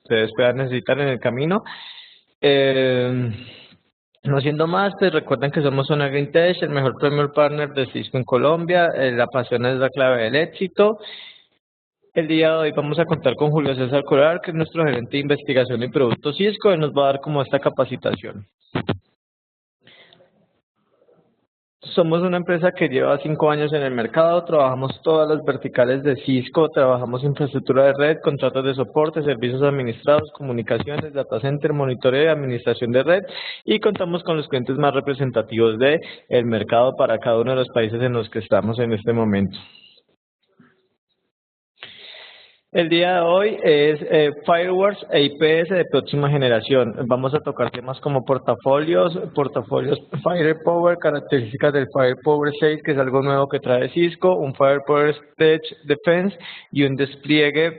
ustedes puedan necesitar en el camino. Eh, no siendo más, pues recuerden que somos Zona Green Tech, el mejor Premier Partner de Cisco en Colombia. La pasión es la clave del éxito. El día de hoy vamos a contar con Julio César Corar, que es nuestro gerente de investigación y productos Cisco, y nos va a dar como esta capacitación. Somos una empresa que lleva 5 años en el mercado, trabajamos todas las verticales de Cisco, trabajamos infraestructura de red, contratos de soporte, servicios administrados, comunicaciones, data center, monitoreo y administración de red, y contamos con los clientes más representativos del mercado para cada uno de los países en los que estamos en este momento. El día de hoy es Firewalls e IPS de próxima generación. Vamos a tocar temas como portafolios Firepower, características del Firepower 6, que es algo nuevo que trae Cisco, un Firepower Stage Defense y un despliegue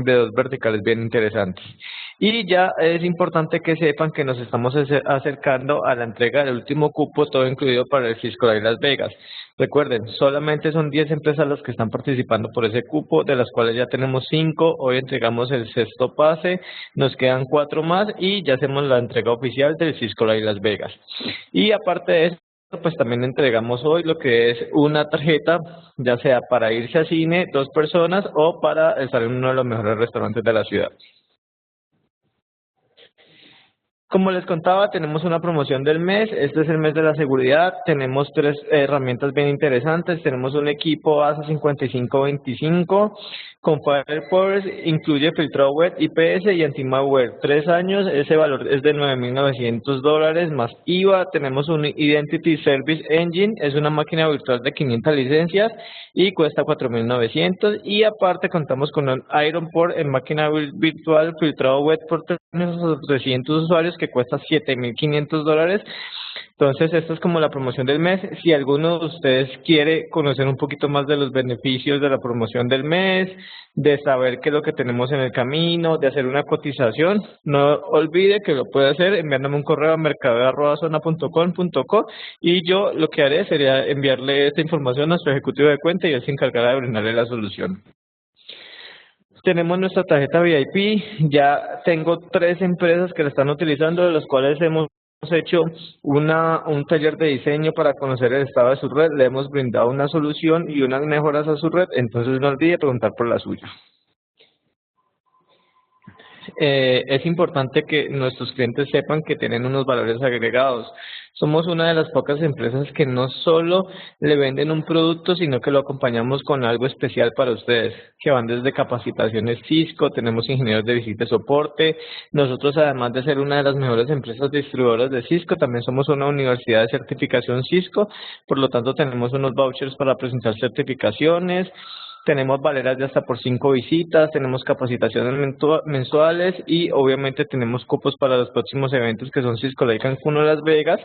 de 2 verticales bien interesantes. Y ya es importante que sepan que nos estamos acercando a la entrega del último cupo, todo incluido para el Cisco Live Las Vegas. Recuerden, solamente son 10 empresas las que están participando por ese cupo, de las cuales ya tenemos 5. Hoy entregamos el 6º pase, nos quedan 4 más y ya hacemos la entrega oficial del Cisco Live Las Vegas. Y aparte de eso, pues también entregamos hoy lo que es una tarjeta, ya sea para irse a cine 2 personas o para estar en uno de los mejores restaurantes de la ciudad. Como les contaba, tenemos una promoción del mes. Este es el mes de la seguridad. Tenemos 3 herramientas bien interesantes. Tenemos un equipo ASA 5525 con Firepower, incluye filtrado web, IPS y anti-malware. 3 años, ese valor es de $9,900 más IVA. Tenemos un Identity Service Engine, es una máquina virtual de 500 licencias y cuesta $4,900. Y aparte contamos con un Iron Port en máquina virtual filtrado web por 300 usuarios que cuesta $7,500. Entonces, esto es como la promoción del mes. Si alguno de ustedes quiere conocer un poquito más de los beneficios de la promoción del mes, de saber qué es lo que tenemos en el camino, de hacer una cotización, no olvide que lo puede hacer enviándome un correo a mercadeo@zona.com.co y yo lo que haré sería enviarle esta información a nuestro ejecutivo de cuenta y él se encargará de brindarle la solución. Tenemos nuestra tarjeta VIP, ya tengo 3 empresas que la están utilizando, de las cuales hemos hecho un taller de diseño para conocer el estado de su red, le hemos brindado una solución y unas mejoras a su red, entonces no olvide preguntar por la suya. Es importante que nuestros clientes sepan que tienen unos valores agregados. Somos una de las pocas empresas que no solo le venden un producto, sino que lo acompañamos con algo especial para ustedes, que van desde capacitaciones Cisco, tenemos ingenieros de visita y soporte. Nosotros, además de ser una de las mejores empresas distribuidoras de Cisco, también somos una universidad de certificación Cisco, por lo tanto tenemos unos vouchers para presentar certificaciones. Tenemos valeras de hasta por 5 visitas, tenemos capacitaciones mensuales y obviamente tenemos cupos para los próximos eventos que son Cisco Live Cancún o Las Vegas.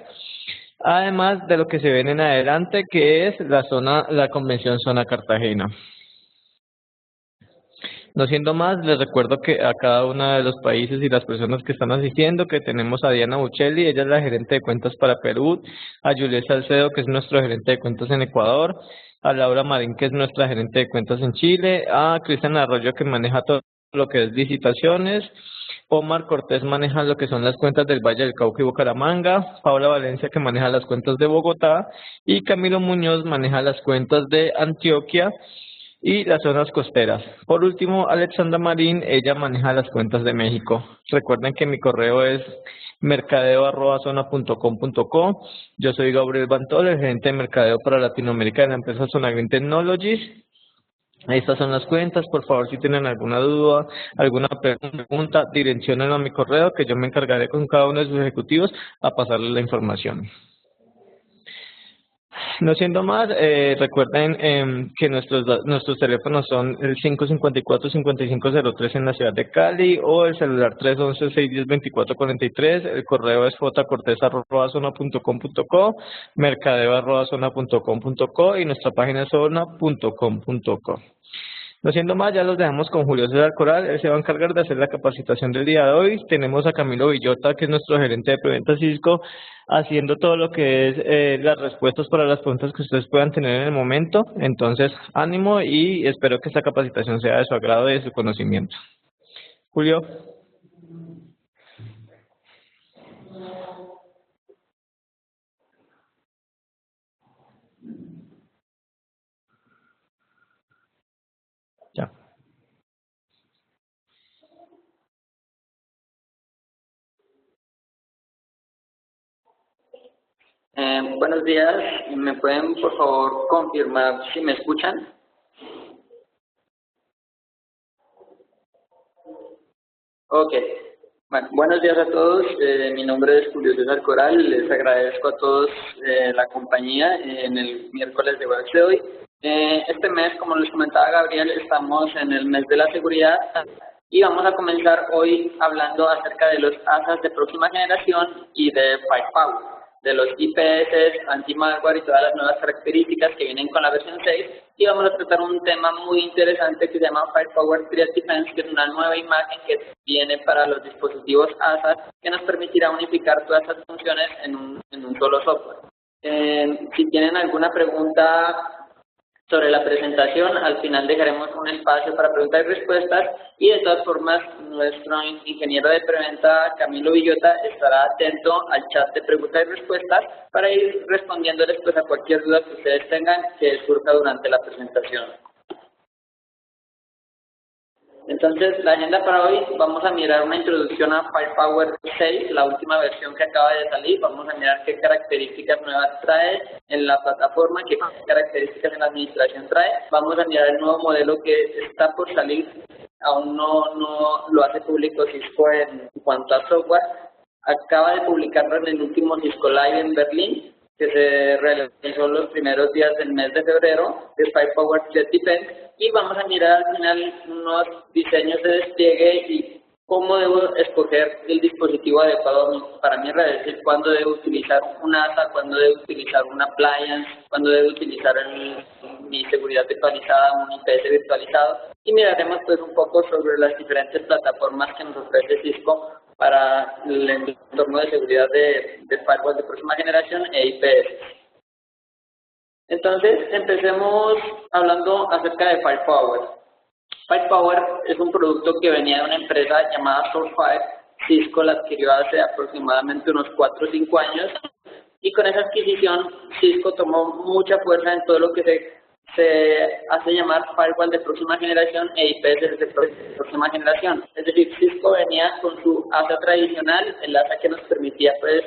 Además de lo que se ven en adelante, que es la convención Zona Cartagena. No siendo más, les recuerdo que a cada uno de los países y las personas que están asistiendo, que tenemos a Diana Buccelli, ella es la gerente de cuentas para Perú, a Juliet Salcedo, que es nuestro gerente de cuentas en Ecuador, a Laura Marín, que es nuestra gerente de cuentas en Chile, a Cristian Arroyo, que maneja todo lo que es licitaciones, Omar Cortés maneja lo que son las cuentas del Valle del Cauca y Bucaramanga, Paula Valencia, que maneja las cuentas de Bogotá, y Camilo Muñoz maneja las cuentas de Antioquia y las zonas costeras. Por último, Alexandra Marín, ella maneja las cuentas de México. Recuerden que mi correo es mercadeo@zona.com.co. Yo soy Gabriel Bantol, el gerente de mercadeo para Latinoamérica de la empresa Zona Green Technologies. Estas son las cuentas. Por favor, si tienen alguna duda, alguna pregunta, direcciónenlo a mi correo, que yo me encargaré con cada uno de sus ejecutivos a pasarles la información. No siendo más, recuerden que nuestros teléfonos son el 554-5503 en la ciudad de Cali o el celular 311-610-2443. El correo es jcortez@zona.com.co, mercadeo@zona.com.co y nuestra página es zona.com.co. No siendo más, ya los dejamos con Julio César Coral, él se va a encargar de hacer la capacitación del día de hoy. Tenemos a Camilo Villota, que es nuestro gerente de preventa Cisco, haciendo todo lo que es las respuestas para las preguntas que ustedes puedan tener en el momento. Entonces, ánimo y espero que esta capacitación sea de su agrado y de su conocimiento. Julio. Buenos días, ¿me pueden por favor confirmar si me escuchan? Ok, bueno, buenos días a todos, mi nombre es Julio César Coral, les agradezco a todos la compañía en el miércoles de Webs de hoy. Este mes, como les comentaba Gabriel, estamos en el mes de la seguridad y vamos a comenzar hoy hablando acerca de los ASAs de próxima generación y de Firepower, de los IPS, anti-malware y todas las nuevas características que vienen con la versión 6. Y vamos a tratar un tema muy interesante que se llama Firepower Threat Defense, que es una nueva imagen que viene para los dispositivos ASA que nos permitirá unificar todas estas funciones en un solo software. Si tienen alguna pregunta sobre la presentación, al final dejaremos un espacio para preguntas y respuestas, y de todas formas nuestro ingeniero de preventa Camilo Villota estará atento al chat de preguntas y respuestas para ir respondiéndoles pues a cualquier duda que ustedes tengan que surja durante la presentación. Entonces, la agenda para hoy, vamos a mirar una introducción a Firepower 6, la última versión que acaba de salir. Vamos a mirar qué características nuevas trae en la plataforma, qué características en la administración trae. Vamos a mirar el nuevo modelo que está por salir, aún no lo hace público Cisco en cuanto a software. Acaba de publicarlo en el último Cisco Live en Berlín, que se realizó los primeros días del mes de febrero, de Firepower Threat Defense, y vamos a mirar al final unos diseños de despliegue y cómo debo escoger el dispositivo adecuado para mi red, es decir, cuándo debo utilizar un ASA, cuándo debo utilizar un appliance, cuándo debo utilizar mi seguridad virtualizada, un IPS virtualizado, y miraremos pues un poco sobre las diferentes plataformas que nos ofrece Cisco para el entorno de seguridad de firewall de próxima generación e IPS. Entonces, empecemos hablando acerca de Firepower. Firepower es un producto que venía de una empresa llamada Sourcefire. Cisco la adquirió hace aproximadamente unos 4 o 5 años, y con esa adquisición Cisco tomó mucha fuerza en todo lo que se hace llamar firewall de próxima generación e IPS de próxima generación. Es decir, Cisco venía con su ASA tradicional, el ASA que nos permitía pues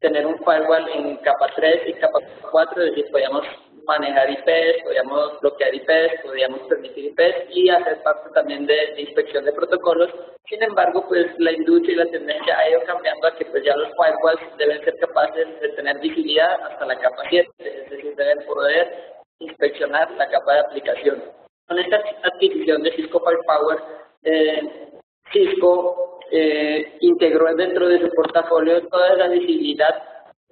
tener un firewall en capa 3 y capa 4, es decir, podíamos manejar IPs, podíamos bloquear IPs, podíamos permitir IPs y hacer parte también de inspección de protocolos. Sin embargo, pues la industria y la tendencia ha ido cambiando a que pues ya los firewalls deben ser capaces de tener visibilidad hasta la capa 7, es decir, deben poder inspeccionar la capa de aplicación. Con esta adquisición de Cisco Firepower, Cisco integró dentro de su portafolio toda la visibilidad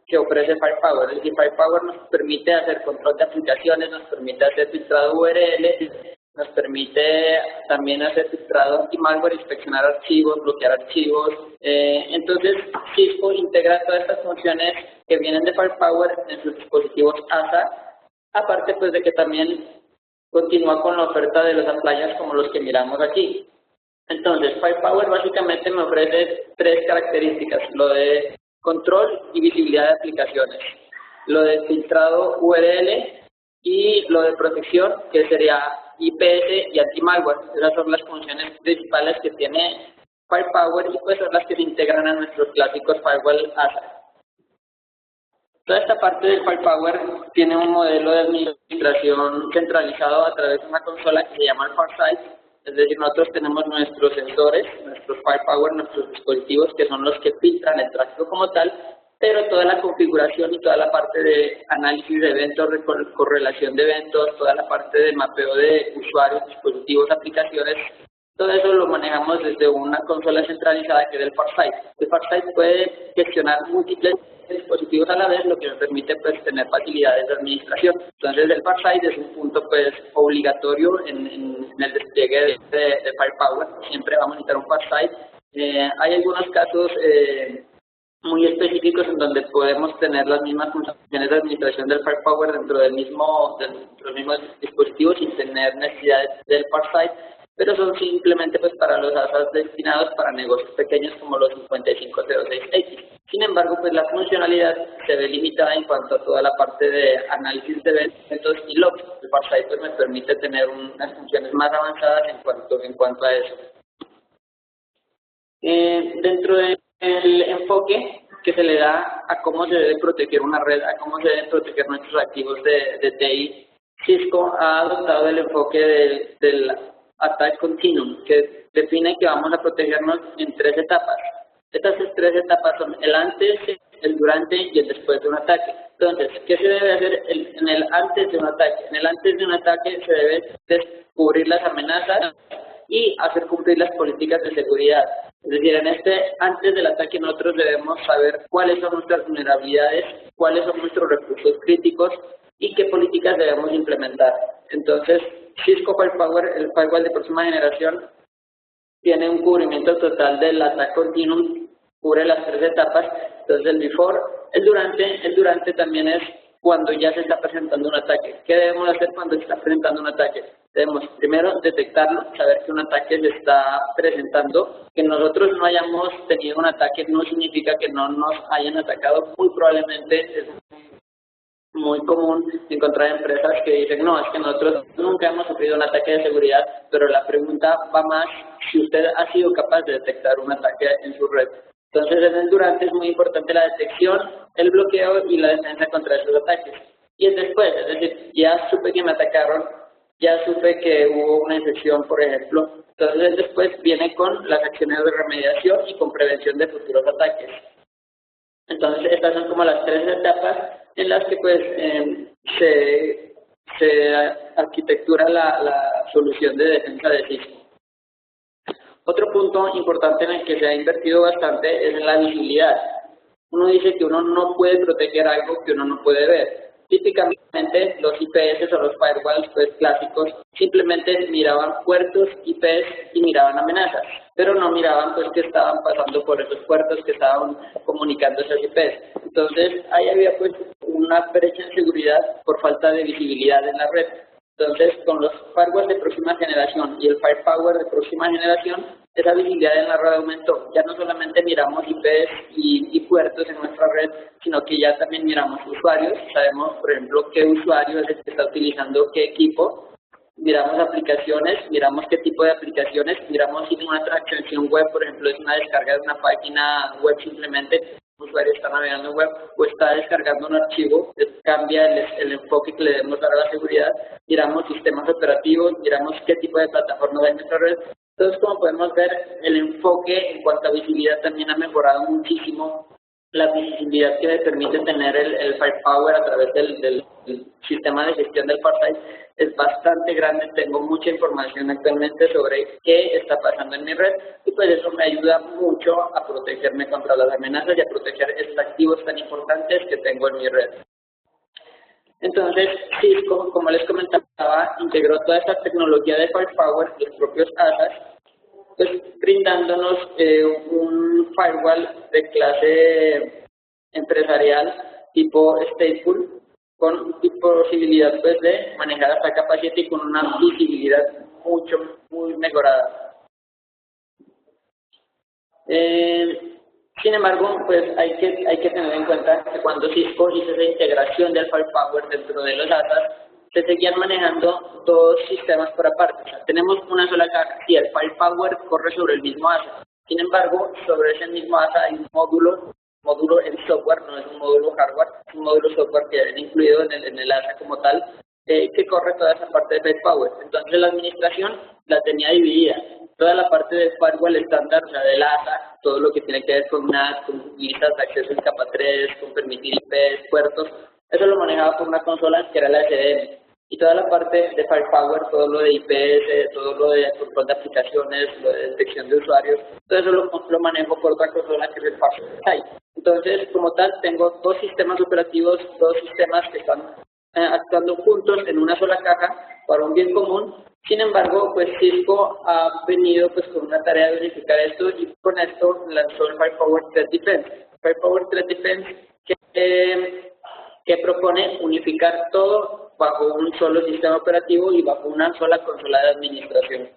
que ofrece Firepower. Es decir, Firepower nos permite hacer control de aplicaciones, nos permite hacer filtrado URL, nos permite también hacer filtrado anti-malware, inspeccionar archivos, bloquear archivos. Entonces, Cisco integra todas estas funciones que vienen de Firepower en sus dispositivos ASA, aparte pues de que también continúa con la oferta de los appliances como los que miramos aquí. Entonces, Firepower básicamente me ofrece 3 características: lo de control y visibilidad de aplicaciones, lo de filtrado URL y lo de protección, que sería IPS y anti-malware. Esas son las funciones principales que tiene Firepower y pues son las que se integran a nuestros clásicos firewall ASA. Toda esta parte del Firepower tiene un modelo de administración centralizado a través de una consola que se llama el Farsight. Es decir, nosotros tenemos nuestros sensores, nuestros Firepower, nuestros dispositivos que son los que filtran el tráfico como tal, pero toda la configuración y toda la parte de análisis de eventos, correlación de eventos, toda la parte de mapeo de usuarios, dispositivos, aplicaciones, todo eso lo manejamos desde una consola centralizada que es el Farsight. El Farsight puede gestionar múltiples dispositivos a la vez, lo que nos permite pues tener facilidades de administración. Entonces el Farsight es un punto pues obligatorio en el despliegue de Firepower. Siempre vamos a necesitar un Farsight. Hay algunos casos muy específicos en donde podemos tener las mismas funciones de administración del Firepower dentro del mismo dispositivo sin tener necesidad del Farsight, pero son simplemente pues para los ASAs destinados para negocios pequeños como los 5506X. Sin embargo, pues la funcionalidad se ve limitada en cuanto a toda la parte de análisis de eventos y logs. El Farsight pues me permite tener unas funciones más avanzadas en cuanto a eso. Dentro del enfoque que se le da a cómo se debe proteger una red, a cómo se deben proteger nuestros activos de TI. Cisco ha adoptado el enfoque del Attack Continuum, que define que vamos a protegernos en 3 etapas. Estas 3 etapas son el antes, el durante y el después de un ataque. Entonces, ¿qué se debe hacer en el antes de un ataque? En el antes de un ataque se debe descubrir las amenazas y hacer cumplir las políticas de seguridad. Es decir, en este antes del ataque nosotros debemos saber cuáles son nuestras vulnerabilidades, cuáles son nuestros recursos críticos y qué políticas debemos implementar. Entonces, Cisco Firepower, el firewall de próxima generación, tiene un cubrimiento total del Attack Continuum, cubre las 3 etapas. Entonces, el before, el durante también es cuando ya se está presentando un ataque. ¿Qué debemos hacer cuando se está presentando un ataque? Debemos primero detectarlo, saber que un ataque se está presentando. Que nosotros no hayamos tenido un ataque no significa que no nos hayan atacado. Muy probablemente es muy común encontrar empresas que dicen, no, es que nosotros nunca hemos sufrido un ataque de seguridad, pero la pregunta va más si usted ha sido capaz de detectar un ataque en su red. Entonces, en el durante es muy importante la detección, el bloqueo y la defensa contra esos ataques. Y el después, es decir, ya supe que me atacaron, ya supe que hubo una infección, por ejemplo. Entonces, el después viene con las acciones de remediación y con prevención de futuros ataques. Entonces, estas son como las 3 etapas en las que pues se arquitectura la solución de defensa de Cisco. Otro punto importante en el que se ha invertido bastante es en la visibilidad. Uno dice que uno no puede proteger algo que uno no puede ver. Típicamente los IPS o los firewalls pues, clásicos simplemente miraban puertos IPs y miraban amenazas, pero no miraban pues que estaban pasando por esos puertos, que estaban comunicando esas IPs. Entonces ahí había pues una brecha en seguridad por falta de visibilidad en la red. Entonces, con los firewalls de próxima generación y el Firepower de próxima generación, esa visibilidad en la red aumentó. Ya no solamente miramos IPs y puertos en nuestra red, sino que ya también miramos usuarios. Sabemos, por ejemplo, qué usuario es el que está utilizando qué equipo. Miramos aplicaciones, miramos qué tipo de aplicaciones, miramos si una transacción web, por ejemplo, es una descarga de una página web simplemente. El usuario está navegando en web o está descargando un archivo, cambia el enfoque que le debemos dar a la seguridad, miramos sistemas operativos, miramos qué tipo de plataforma hay en nuestra red. Entonces, como podemos ver, el enfoque en cuanto a visibilidad también ha mejorado muchísimo. La visibilidad que me permite tener el Firepower a través del sistema de gestión del Farsight es bastante grande. Tengo mucha información actualmente sobre qué está pasando en mi red y pues eso me ayuda mucho a protegerme contra las amenazas y a proteger esos activos tan importantes que tengo en mi red. Entonces, Cisco, como les comentaba, integró toda esta tecnología de Firepower, los propios ASAs, pues brindándonos un firewall de clase empresarial tipo Stateful con posibilidad pues de manejar hasta Capacity y con una visibilidad muy mejorada. Sin embargo, pues hay que tener en cuenta que cuando Cisco hizo esa integración del Firepower dentro de los ASAs, se seguían manejando 2 sistemas por aparte. O sea, tenemos una sola caja, sí, el Firepower corre sobre el mismo ASA. Sin embargo, sobre ese mismo ASA hay un módulo en software, no es un módulo hardware, es un módulo software que viene incluido en el ASA como tal, que corre toda esa parte de Firepower. Entonces la administración la tenía dividida. Toda la parte del firewall estándar, o sea, del ASA, todo lo que tiene que ver con NAT, con listas de acceso en capa 3, con permitir IPs, puertos, eso lo manejaba por una consola que era la SDM. Y toda la parte de Firepower, todo lo de IPS, todo lo de control de aplicaciones, lo de detección de usuarios, todo eso lo manejo por otra consola que es el Farsight. Entonces, como tal, tengo 2 sistemas operativos, 2 sistemas que están actuando juntos en una sola caja para un bien común. Sin embargo, pues Cisco ha venido pues con una tarea de verificar esto y con esto lanzó el Firepower Threat Defense. Firepower Threat Defense que propone unificar todo bajo un solo sistema operativo y bajo una sola consola de administración.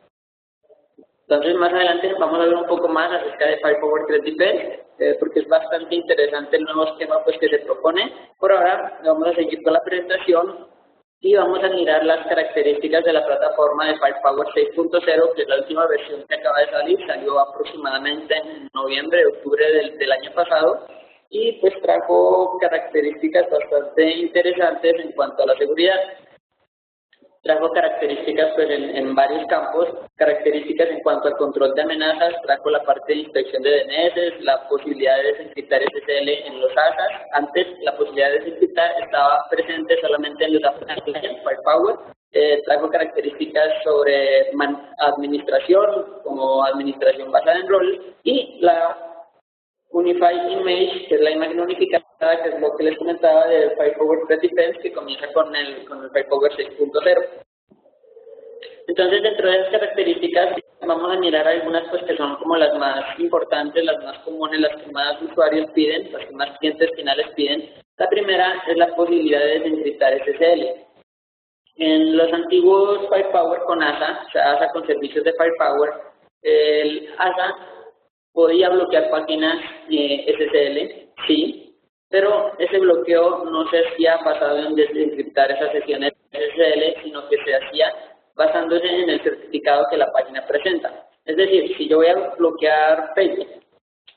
Entonces, más adelante vamos a ver un poco más acerca de Firepower Threat Defense, porque es bastante interesante el nuevo esquema pues, que se propone. Por ahora, vamos a seguir con la presentación y vamos a mirar las características de la plataforma de Firepower 6.0, que es la última versión que acaba de salir, salió aproximadamente en noviembre, octubre del año pasado. y pues trajo características bastante interesantes en cuanto a la seguridad. Trajo características pues en varios campos, características en cuanto al control de amenazas, trajo la parte de inspección de DNS, la posibilidad de desencriptar SSL en los ASAs. Antes la posibilidad de desencriptar estaba presente solamente en los applications Firepower. Trajo características sobre administración, como administración basada en roles, y la Unified Image, que es la imagen unificada, que es lo que les comentaba de Firepower Threat Defense, que comienza con el Firepower 6.0. Entonces, dentro de esas características, vamos a mirar algunas pues que son como las más importantes, las más comunes, las que más usuarios piden, las que más clientes finales piden. La primera es la posibilidad de desencriptar SSL. En los antiguos Firepower con ASA, o sea, ASA con servicios de Firepower, el ASA podía bloquear páginas SSL, sí, pero ese bloqueo no se hacía basado en desencriptar esas sesiones SSL, sino que se hacía basándose en el certificado que la página presenta. Es decir, si yo voy a bloquear Facebook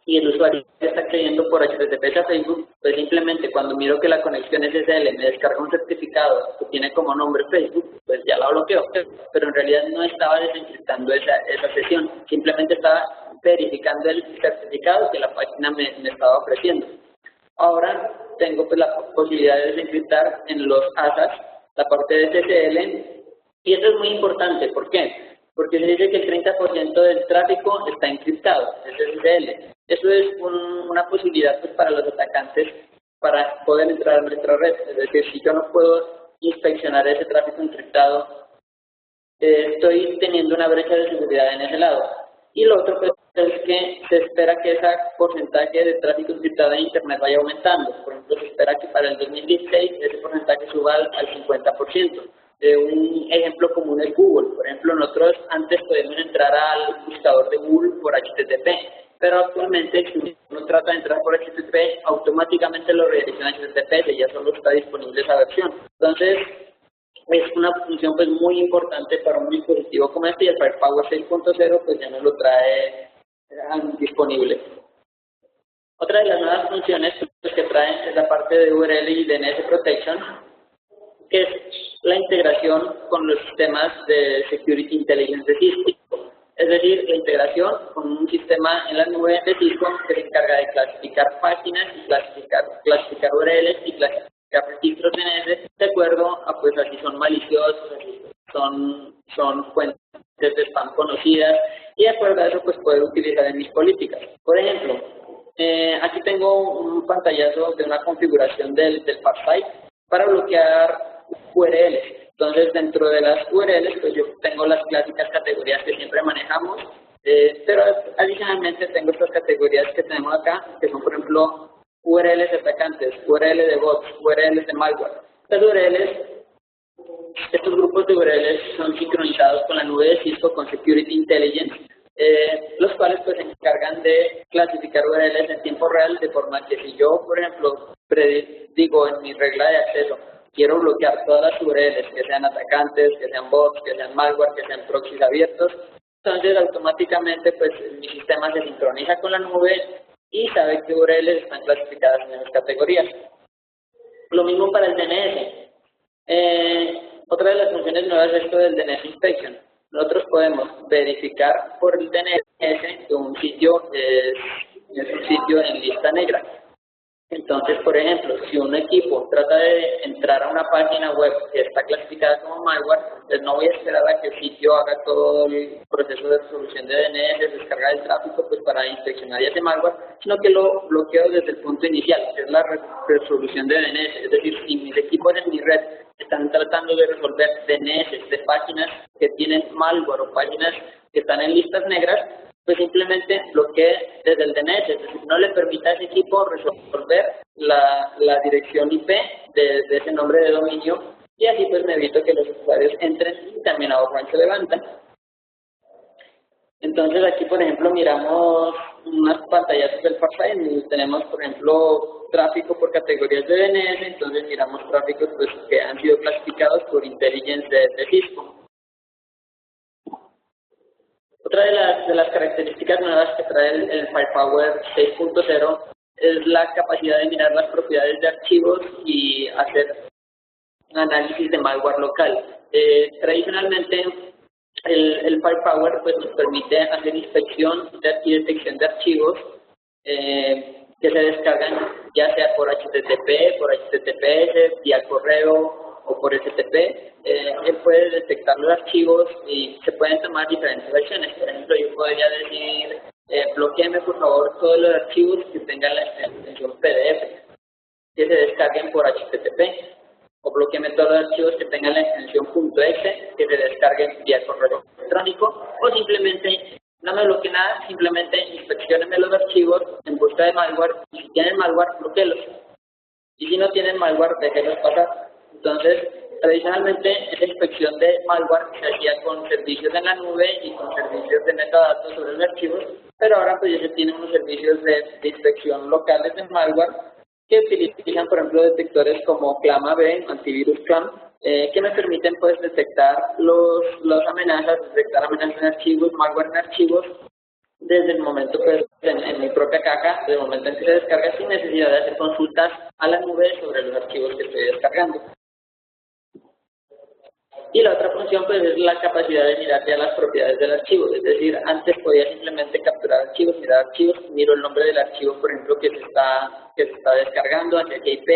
y el usuario está accediendo por HTTPS a Facebook, pues simplemente cuando miro que la conexión SSL me descarga un certificado que tiene como nombre Facebook, pues ya la bloqueo. Pero en realidad no estaba desencriptando esa sesión, simplemente estaba verificando el certificado que la página me estaba ofreciendo. Ahora tengo pues la posibilidad de desencriptar en los ASAs la parte de SSL, y eso es muy importante. ¿Por qué? Porque se dice que el 30% del tráfico está encriptado, es SSL. Eso es una posibilidad pues, para los atacantes para poder entrar a nuestra red. Es decir, si yo no puedo inspeccionar ese tráfico encriptado, estoy teniendo una brecha de seguridad en ese lado. Y lo otro pues, es que se espera que ese porcentaje de tráfico encriptado en Internet vaya aumentando. Por ejemplo, se espera que para el 2016 ese porcentaje suba al 50%. Un ejemplo común es Google. Por ejemplo, nosotros antes podemos entrar al buscador de Google por HTTP, pero actualmente si uno trata de entrar por HTTP, automáticamente lo redirige a HTTPS, ya solo está disponible esa versión. Entonces, es una función pues muy importante para un dispositivo como este, y el Firepower 6.0 pues ya nos lo trae disponible. Otra de las nuevas funciones pues, que traen es la parte de URL y DNS Protection, que es la integración con los sistemas de Security Intelligence de Cisco. Es decir, la integración con un sistema en la nube de Cisco que se encarga de clasificar páginas y clasificar URLs y clasificar registros DNS de acuerdo a pues así son maliciosos, así son fuentes de spam conocidas, y de acuerdo a eso pues puedo utilizar en mis políticas. Por ejemplo, aquí tengo un pantallazo de una configuración del Farsight para bloquear URLs. Entonces, dentro de las URLs, pues yo tengo las clásicas categorías que siempre manejamos, pero adicionalmente tengo estas categorías que tenemos acá, que son, por ejemplo, URLs de atacantes, URL de bots, URLs de malware. Estas URLs, estos grupos de URLs son sincronizados con la nube de Cisco, con Security Intelligence, los cuales pues se encargan de clasificar URLs en tiempo real, de forma que si yo, por ejemplo, digo en mi regla de acceso, quiero bloquear todas las URLs, que sean atacantes, que sean bots, que sean malware, que sean proxies abiertos, entonces automáticamente pues mi sistema se sincroniza con la nube y sabe qué URLs están clasificadas en esas categorías. Lo mismo para el DNS. Otra de las funciones nuevas es esto del DNS Inspection. Nosotros podemos verificar por el DNS que un sitio es un sitio en lista negra. Entonces, por ejemplo, si un equipo trata de entrar a una página web que está clasificada como malware, pues no voy a esperar a que el sitio haga todo el proceso de resolución de DNS, descarga del tráfico, pues para inspeccionar ese malware, sino que lo bloqueo desde el punto inicial, que es la resolución de DNS. Es decir, si mis equipos en mi red están tratando de resolver DNS de páginas que tienen malware o páginas que están en listas negras, pues simplemente bloquee desde el DNS, es decir, no le permita a ese equipo resolver la dirección IP de ese nombre de dominio, y así pues me evito que los usuarios entren y también ahorro ancho de banda. Entonces aquí, por ejemplo, miramos unas pantallas del Farsight, tenemos, por ejemplo, tráfico por categorías de DNS, entonces miramos tráficos pues, que han sido clasificados por Intelligence de Cisco. Otra de las características nuevas que trae el Firepower 6.0 es la capacidad de mirar las propiedades de archivos y hacer análisis de malware local. Tradicionalmente, el Firepower pues, nos permite hacer inspección y detección de archivos que se descargan ya sea por HTTP, por HTTPS, vía correo o por FTP. Él puede detectar los archivos y se pueden tomar diferentes versiones. Por ejemplo, yo podría decir, bloqueeme por favor todos los archivos que tengan la extensión PDF, que se descarguen por HTTP, o bloqueeme todos los archivos que tengan la extensión .exe, que se descarguen vía correo electrónico, o simplemente no me bloquee nada, simplemente inspeccióneme los archivos en busca de malware, y si tienen malware, bloqueelos, y si no tienen malware, déjenlos pasar. Entonces, tradicionalmente, esa inspección de malware se hacía con servicios en la nube y con servicios de metadatos sobre los archivos, pero ahora pues ya se tienen unos servicios de inspección locales de malware que utilizan, por ejemplo, detectores como ClamAV, antivirus Clam, que me permiten pues detectar las amenazas, detectar amenazas en archivos, malware en archivos, desde el momento pues en mi propia caja, desde el momento en que se descarga sin necesidad de hacer consultas a la nube sobre los archivos que estoy descargando. Y la otra función pues es la capacidad de mirar ya las propiedades del archivo, es decir, antes podía simplemente capturar archivos, mirar archivos, miro el nombre del archivo, por ejemplo, que se está descargando, hacia qué IP,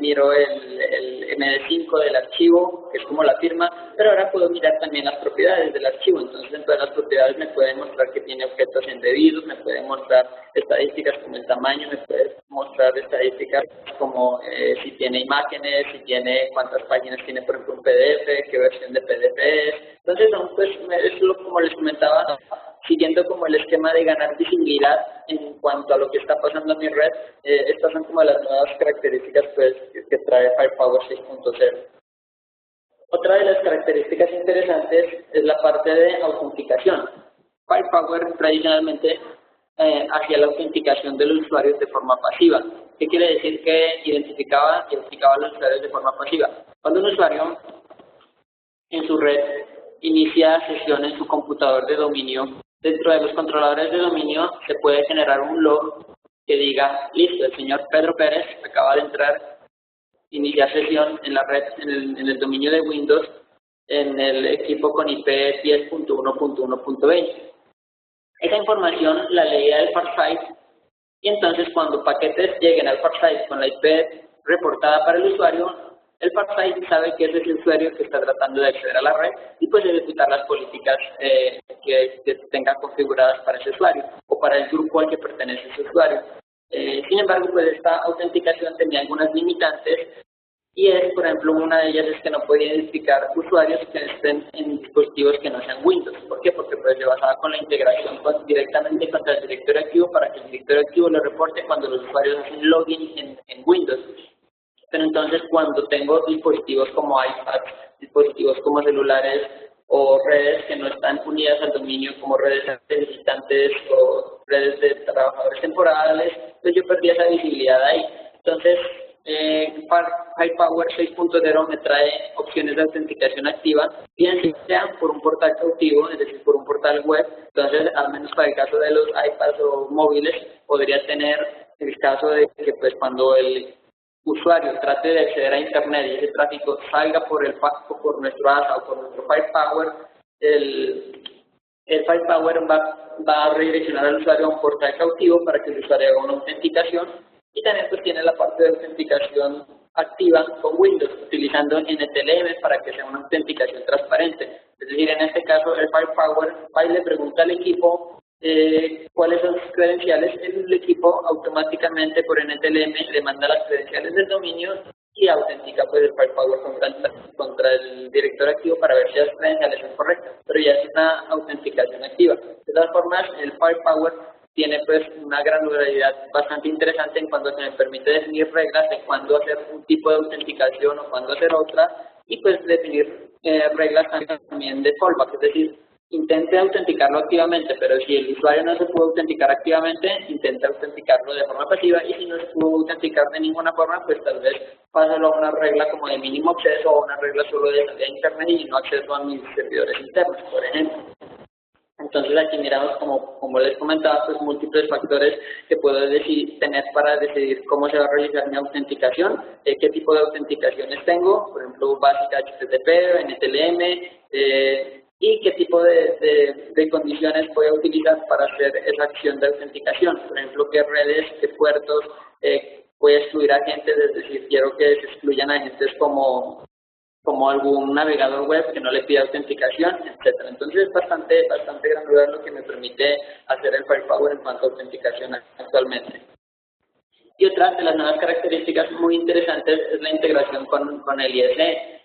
miro el MD5 del archivo, que es como la firma, pero ahora puedo mirar también las propiedades del archivo. Entonces, en todas las propiedades me pueden mostrar que tiene objetos indebidos, me pueden mostrar estadísticas como el tamaño, me puede mostrar estadísticas como si tiene imágenes, si tiene cuántas páginas tiene, por ejemplo, un PDF, qué versión de PDF es. Entonces, pues, es como les comentaba, siguiendo como el esquema de ganar visibilidad en cuanto a lo que está pasando en mi red. Estas son como las nuevas características pues, que trae Firepower 6.0. Otra de las características interesantes es la parte de autenticación. Firepower tradicionalmente hacía la autenticación de los usuarios de forma pasiva. ¿Qué quiere decir? Que identificaba a los usuarios de forma pasiva. Cuando un usuario en su red inicia sesión en su computador de dominio, dentro de los controladores de dominio se puede generar un log que diga, listo, el señor Pedro Pérez acaba de entrar, iniciar sesión en la red, en el dominio de Windows, en el equipo con IP 10.1.1.20. Esa información la leía el Farsight y entonces cuando paquetes lleguen al Farsight con la IP reportada para el usuario, el Farsight sabe que ese es el usuario que está tratando de acceder a la red y pues ejecutar las políticas que tenga configuradas para ese usuario o para el grupo al que pertenece ese usuario. Sin embargo, pues esta autenticación tenía algunas limitantes y es, por ejemplo, una de ellas es que no podía identificar usuarios que estén en dispositivos que no sean Windows. ¿Por qué? Porque pues se basaba con la integración directamente contra el directorio activo para que el directorio activo lo reporte cuando los usuarios hacen login en Windows. Pero entonces cuando tengo dispositivos como iPads, dispositivos como celulares o redes que no están unidas al dominio como redes de visitantes o redes de trabajadores temporales, pues yo perdí esa visibilidad ahí. Entonces, Firepower 6.0 me trae opciones de autenticación activa, bien sea por un portal cautivo, es decir, por un portal web. Entonces, al menos para el caso de los iPads o móviles, podría tener el caso de que pues cuando el usuario trate de acceder a Internet y ese tráfico salga por nuestro ASA o por nuestro Firepower, el Firepower va a redireccionar al usuario a un portal cautivo para que el usuario haga una autenticación y también pues tiene la parte de autenticación activa con Windows, utilizando NTLM para que sea una autenticación transparente. Es decir, en este caso el Firepower va y le pregunta al equipo cuáles son sus credenciales, el equipo automáticamente por NTLM le manda las credenciales del dominio y autentica pues el Firepower contra el director activo para ver si las credenciales son correctas, pero ya es una autenticación activa. De todas formas, el Firepower tiene pues una granularidad bastante interesante en cuanto se me permite definir reglas de cuándo hacer un tipo de autenticación o cuándo hacer otra y pues definir reglas también de fallback, es decir, intente autenticarlo activamente, pero si el usuario no se pudo autenticar activamente, intente autenticarlo de forma pasiva y si no se pudo autenticar de ninguna forma, pues tal vez pásalo a una regla como de mínimo acceso o una regla solo de salida a internet y no acceso a mis servidores internos, por ejemplo. Entonces aquí miramos, como les comentaba, pues múltiples factores que puedo tener para decidir cómo se va a realizar mi autenticación, qué tipo de autenticaciones tengo, por ejemplo, básica HTTP, NTLM, y qué tipo de condiciones voy a utilizar para hacer esa acción de autenticación. Por ejemplo, qué redes, qué puertos, voy a excluir agentes, es decir, quiero que se excluyan agentes como algún navegador web que no le pida autenticación, etcétera. Entonces es bastante granular lo que me permite hacer el Firepower en cuanto a autenticación actualmente. Y otra de las nuevas características muy interesantes es la integración con el ISE.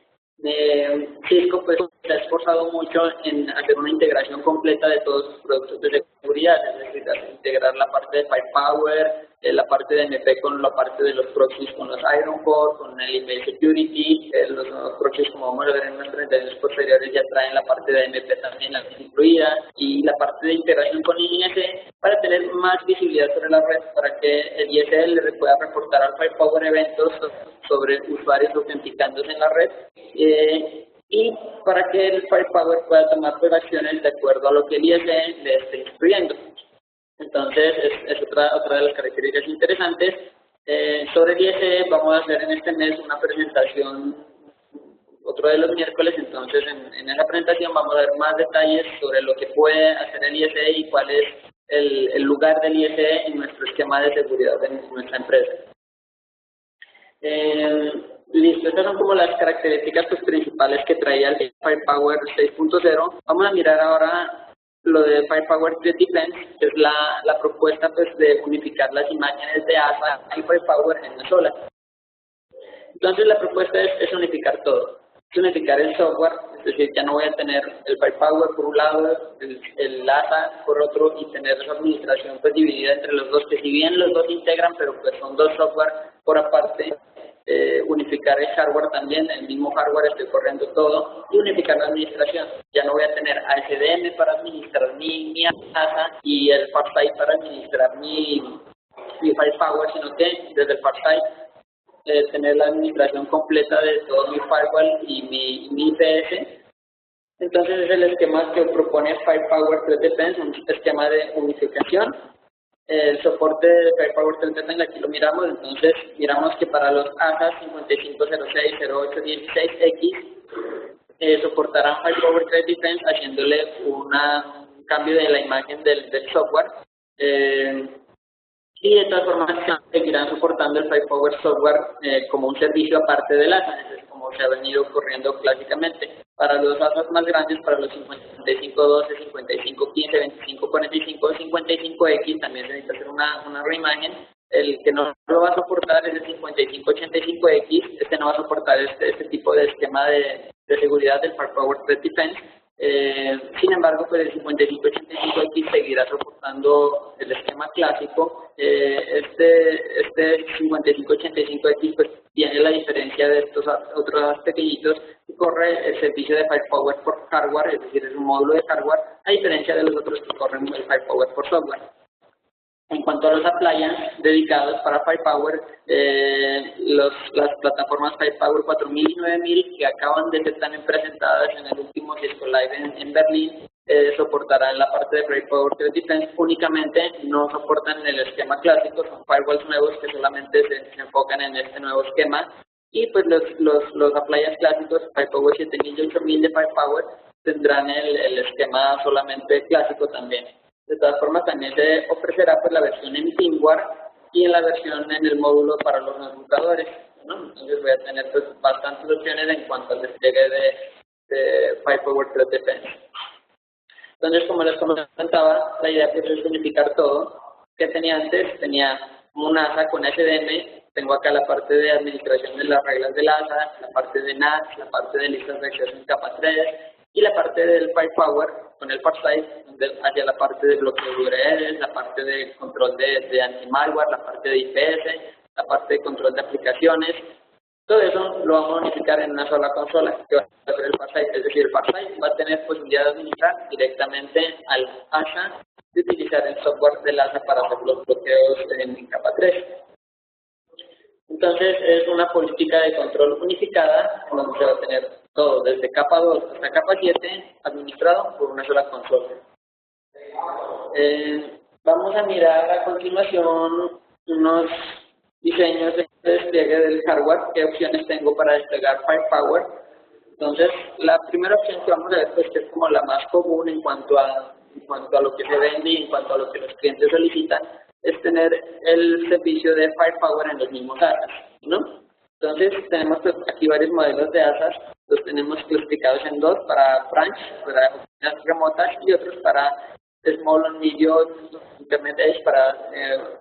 Cisco pues se ha esforzado mucho en hacer una integración completa de todos sus productos de seguridad, es decir, integrar la parte de Firepower, la parte de MP con la parte de los proxies, con los Ironcore, con el Email Security, los nuevos proxies, como vamos a ver en unos 32 posteriores, ya traen la parte de MP también incluida, y la parte de integración con ISE para tener más visibilidad sobre la red, para que el ISE le pueda reportar al Firepower eventos sobre usuarios autenticándose en la red, y para que el Firepower pueda tomar acciones de acuerdo a lo que el ISE le esté instruyendo. Entonces, es otra de las características interesantes. Sobre el ISE vamos a hacer en este mes una presentación, otro de los miércoles. Entonces en esa presentación vamos a ver más detalles sobre lo que puede hacer el ISE y cuál es el lugar del ISE en nuestro esquema de seguridad de nuestra empresa. Listo, estas son como las características pues, principales que traía el Firepower 6.0. Vamos a mirar ahora lo de Firepower Threat Defense, que es la propuesta pues, de unificar las imágenes de ASA y Firepower en una sola. Entonces la propuesta es unificar todo, es unificar el software, es decir, ya no voy a tener el Firepower por un lado, el ASA por otro, y tener esa administración pues dividida entre los dos, que si bien los dos integran, pero pues son dos software por aparte. Unificar el hardware también, el mismo hardware estoy corriendo todo, y unificar la administración. Ya no voy a tener ASDM para administrar mi ASA y el FarSight para administrar mi Firepower, sino que desde el FarSight tener la administración completa de todo mi firewall y mi IPS. Entonces es el esquema que propone Firepower Threat Defense, un esquema de unificación. El soporte de Firepower Threat Defense aquí lo miramos, entonces miramos que para los ASA 55060816X soportarán Firepower Threat Defense haciéndole un cambio de la imagen del software. Y de todas formas seguirán soportando el Firepower Software como un servicio aparte del ASA, es como se ha venido corriendo clásicamente. Para los ASAs más grandes, para los 5512, 5515, 2545, 55X, también se necesita hacer una reimagen. El que no lo va a soportar es el 5585X, este no va a soportar este tipo de esquema de seguridad del Firepower Threat Defense. Sin embargo, pues el 5585X seguirá soportando el esquema clásico. Este 5585X pues tiene la diferencia de estos otros pequeñitos y corre el servicio de Firepower por hardware, es decir, es un módulo de hardware, a diferencia de los otros que corren el Firepower por software. En cuanto a los appliances dedicados para Firepower, las plataformas Firepower 4000 y 9000 que acaban de ser también presentadas en el último Cisco Live en Berlín, soportarán la parte de Firepower Threat Defense únicamente, no soportan el esquema clásico, son firewalls nuevos que solamente se enfocan en este nuevo esquema. Y pues los appliances clásicos, Firepower 7000 y 8000 de Firepower, tendrán el esquema solamente clásico también. De todas formas, también se ofrecerá pues, la versión en firmware y en la versión en el módulo para los computadores, ¿no? Entonces voy a tener pues, bastantes opciones en cuanto al despliegue de Firepower Threat Defense. Entonces, como les comentaba, la idea pues, es unificar todo. ¿Qué tenía antes? Tenía un ASA con SDM, tengo acá la parte de administración de las reglas del ASA, la parte de NAT, la parte de listas de acceso en capa 3, y la parte del Firepower con el FarSight, hacia la parte de bloqueo de URLs, la parte de control de anti-malware, la parte de IPS, la parte de control de aplicaciones. Todo eso lo vamos a unificar en una sola consola que va a ser el FarSight. Es decir, el FarSight va a tener posibilidad de administrar directamente al ASA de utilizar el software del ASA para hacer los bloqueos en capa 3. Entonces es una política de control unificada en donde se va a tener todo desde capa 2 hasta capa 7 administrado por una sola consola. Vamos a mirar a continuación unos diseños de despliegue del hardware, qué opciones tengo para desplegar Firepower. Entonces, la primera opción que vamos a ver, pues, que es como la más común en cuanto a lo que se vende y en cuanto a lo que los clientes solicitan, es tener el servicio de Firepower en los mismos ASAs, ¿no? Entonces, tenemos pues, aquí varios modelos de ASAs, los tenemos clasificados en dos, para branch, para oficinas remotas, y otros para Small and Medium Internet Edge, para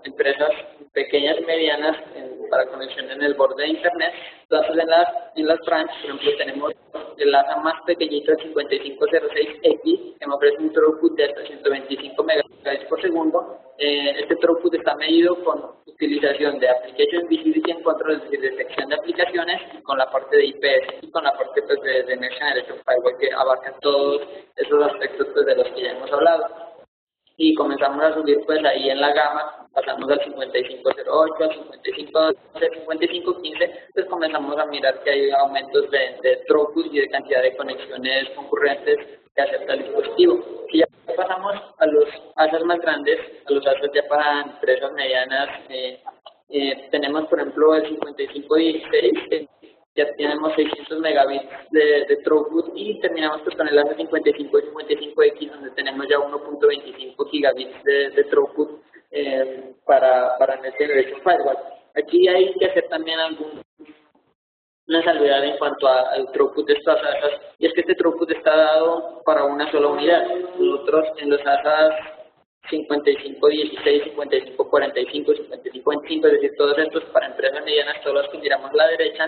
empresas pequeñas y medianas para conexión en el borde de Internet. Entonces, en las branch, por ejemplo, tenemos el ASA más pequeñito, el 5506X, que me ofrece un throughput de hasta 125 megabits por segundo. Este throughput está medido con utilización de Application Visibility and Control, es decir, detección de aplicaciones, y con la parte de IPS y con la parte pues, de Next Generation Firewall, que abarca todos esos aspectos pues, de los que ya hemos hablado. Y comenzamos a subir pues ahí en la gama, pasamos al 5508, al 5512, 5515, pues comenzamos a mirar que hay aumentos de throughput y de cantidad de conexiones concurrentes que acepta el dispositivo. Y ya pasamos a los ASAs más grandes, a los ASAs ya para empresas medianas. Tenemos por ejemplo el 5516, ya tenemos 600 megabits de throughput, y terminamos pues con el ASA 55 y 55X, donde tenemos ya 1.25 gigabits de throughput para Next Generation Firewall. Aquí hay que hacer también una salvedad en cuanto al throughput de estas ASAs, y es que este throughput está dado para una sola unidad. Nosotros en los ASAs 5516, 5545, 5525, es decir, todos estos para empresas medianas, todos los que miramos a la derecha,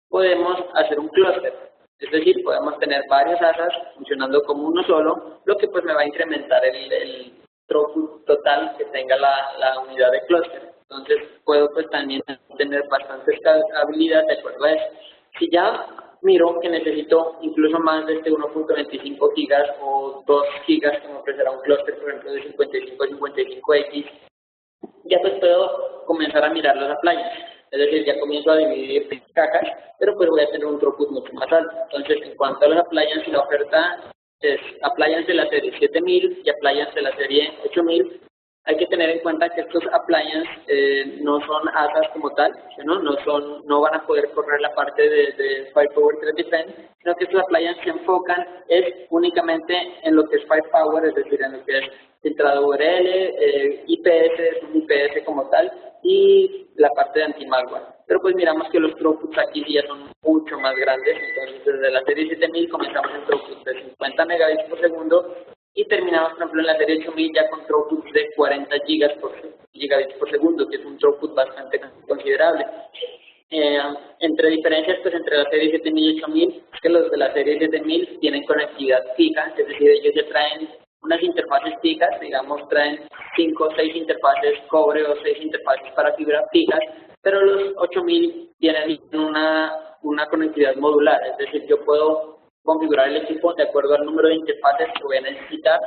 podemos hacer un clúster, es decir, podemos tener varias ASAs funcionando como uno solo, lo que pues me va a incrementar el throughput total que tenga la unidad de clúster. Entonces puedo pues también tener bastante escalabilidad de acuerdo a eso. Si ya miro que necesito incluso más de este 1.25 gigas o 2 gigas que me ofrecerá un clúster, por ejemplo, de 55-55X, ya pues puedo comenzar a mirar las appliances. Es decir, ya comienzo a dividir cajas, pero pues voy a tener un throughput mucho más alto. Entonces, en cuanto a las appliances, la oferta es appliances de la serie 7000 y appliances de la serie 8000. Hay que tener en cuenta que estos appliances no son ASAs como tal, no van a poder correr la parte de Firepower Threat Defense, sino que estos appliances se enfocan únicamente en lo que es Firepower, es decir, en lo que es filtrado URL, IPS, es un IPS como tal, y la parte de anti-malware. Pero pues miramos que los throughputs aquí ya son mucho más grandes, entonces desde la serie 7000 comenzamos en throughputs de 50 megabits por segundo, y terminamos, por ejemplo, en la serie 8000 ya con throughputs de 40 gigabits por segundo, que es un throughput bastante considerable. Entre diferencias pues entre la serie 7000 y 8000 es que los de la serie 7000 tienen conectividad fija, es decir, ellos ya traen unas interfaces fijas, digamos traen 5 o 6 interfaces cobre o 6 interfaces para fibra fijas, pero los 8000 tienen una conectividad modular, es decir, yo puedo configurar el equipo de acuerdo al número de interfaces que voy a necesitar,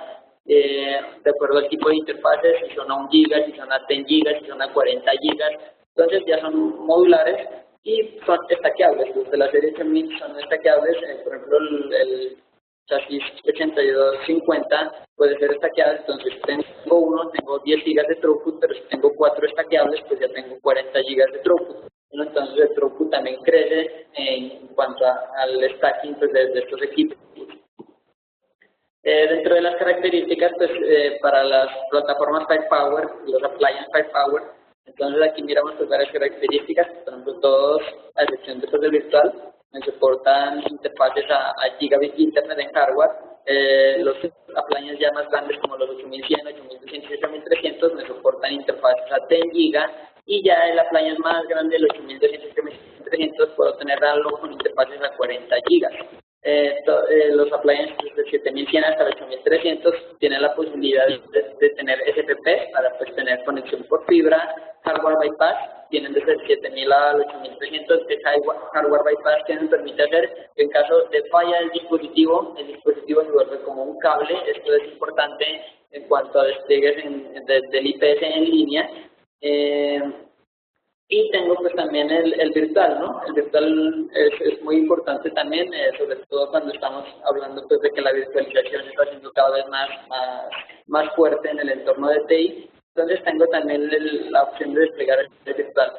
de acuerdo al tipo de interfaces, si son a 1 giga, si son a 10 gigas, si son a 40 gigas, entonces ya son modulares y son estaqueables. Los de la serie 8000 son estaqueables, por ejemplo el chasis 8250 puede ser estaqueado, entonces tengo 10 gigas de throughput, pero si tengo 4 estaqueables, pues ya tengo 40 gigas de throughput. Entonces el throughput también crece en cuanto al stacking pues, de estos equipos. Dentro de las características, pues para las plataformas Firepower, los appliances Firepower, entonces aquí miramos pues, varias características, por ejemplo, todos, a excepción de del virtual, me soportan interfaces a gigabit internet en hardware. Los appliances ya más grandes como los 8100, 8200 y 8300 me soportan interfaces a 10 gigas, y ya el appliance más grande, el 8200 y 8300, puedo tenerlo con interfaces a 40 gigas. Los appliances de 7100 hasta 8300 tienen la posibilidad de tener SFP para pues, tener conexión por fibra, hardware bypass, tienen desde el 7000 al 8300 que es hardware bypass, que nos permite hacer que en caso de falla del dispositivo, el dispositivo se vuelve como un cable. Esto es importante en cuanto a despliegues del IPS en línea. Y tengo pues también el virtual, ¿no? El virtual es muy importante también, sobre todo cuando estamos hablando pues de que la virtualización se está haciendo cada vez más fuerte en el entorno de TI. Entonces tengo también la opción de desplegar el virtual.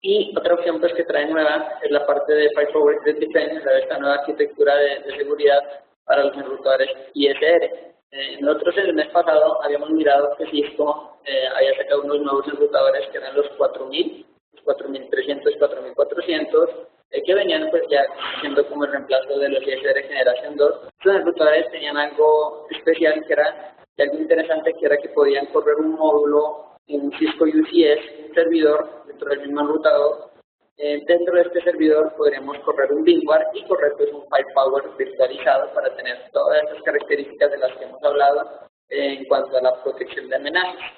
Y otra opción pues que trae nueva es la parte de Firepower Threat Defense, esta nueva arquitectura de seguridad para los enrutadores ISR. Nosotros el mes pasado habíamos mirado que Cisco había sacado unos nuevos enrutadores que eran los 4000, los 4300, 4400, que venían pues ya siendo como el reemplazo de los ISR generación 2. Estos enrutadores tenían algo especial que era, algo interesante, que era que podían correr un módulo en Cisco UCS, un servidor dentro del mismo enrutador. Dentro de este servidor podremos correr un VMware y correr pues un Firepower virtualizado para tener todas esas características de las que hemos hablado en cuanto a la protección de amenazas.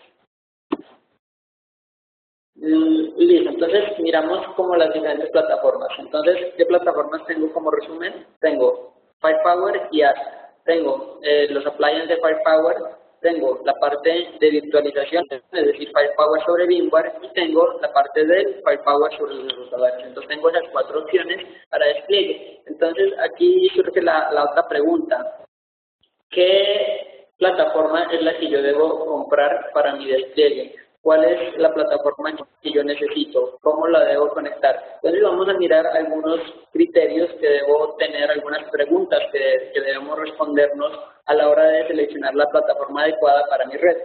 Listo, entonces miramos como las diferentes plataformas. Entonces, ¿qué plataformas tengo como resumen? Tengo Firepower y ASA. Tengo los appliances de Firepower, tengo la parte de virtualización, es decir, Firepower sobre VMware, y tengo la parte del Firepower sobre los enrutadores. Entonces tengo esas 4 opciones para despliegue. Entonces aquí surge la otra pregunta: ¿qué plataforma es la que yo debo comprar para mi despliegue? ¿Cuál es la plataforma que yo necesito? ¿Cómo la debo conectar? Entonces vamos a mirar algunos criterios que debo tener, algunas preguntas que debemos respondernos a la hora de seleccionar la plataforma adecuada para mi red.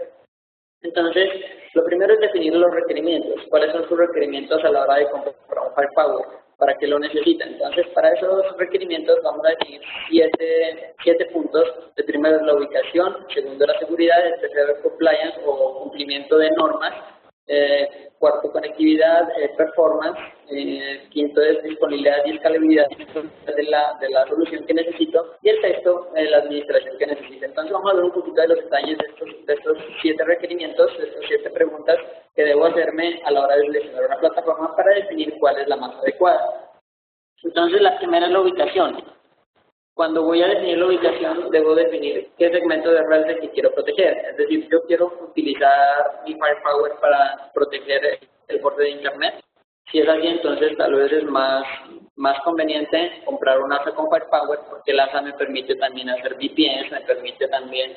Entonces, lo primero es definir los requerimientos. ¿Cuáles son sus requerimientos a la hora de comprar un Firepower? ¿Para qué lo necesitan? Entonces, para esos requerimientos vamos a definir 7 puntos. El primero es la ubicación, segundo la seguridad, el tercero es compliance o cumplimiento de normas, cuarto conectividad, performance, quinto es disponibilidad y escalabilidad de la solución que necesito, y el sexto la administración que necesito. Entonces vamos a ver un poquito de los detalles de estos 7 requerimientos, de estas 7 preguntas que debo hacerme a la hora de seleccionar una plataforma para definir cuál es la más adecuada. Entonces la primera es la ubicación. Cuando voy a definir la ubicación, debo definir qué segmento de red es el que quiero proteger. Es decir, yo quiero utilizar mi Firepower para proteger el borde de Internet. Si es así, entonces tal vez es más conveniente comprar un ASA con Firepower, porque el ASA me permite también hacer VPNs, me permite también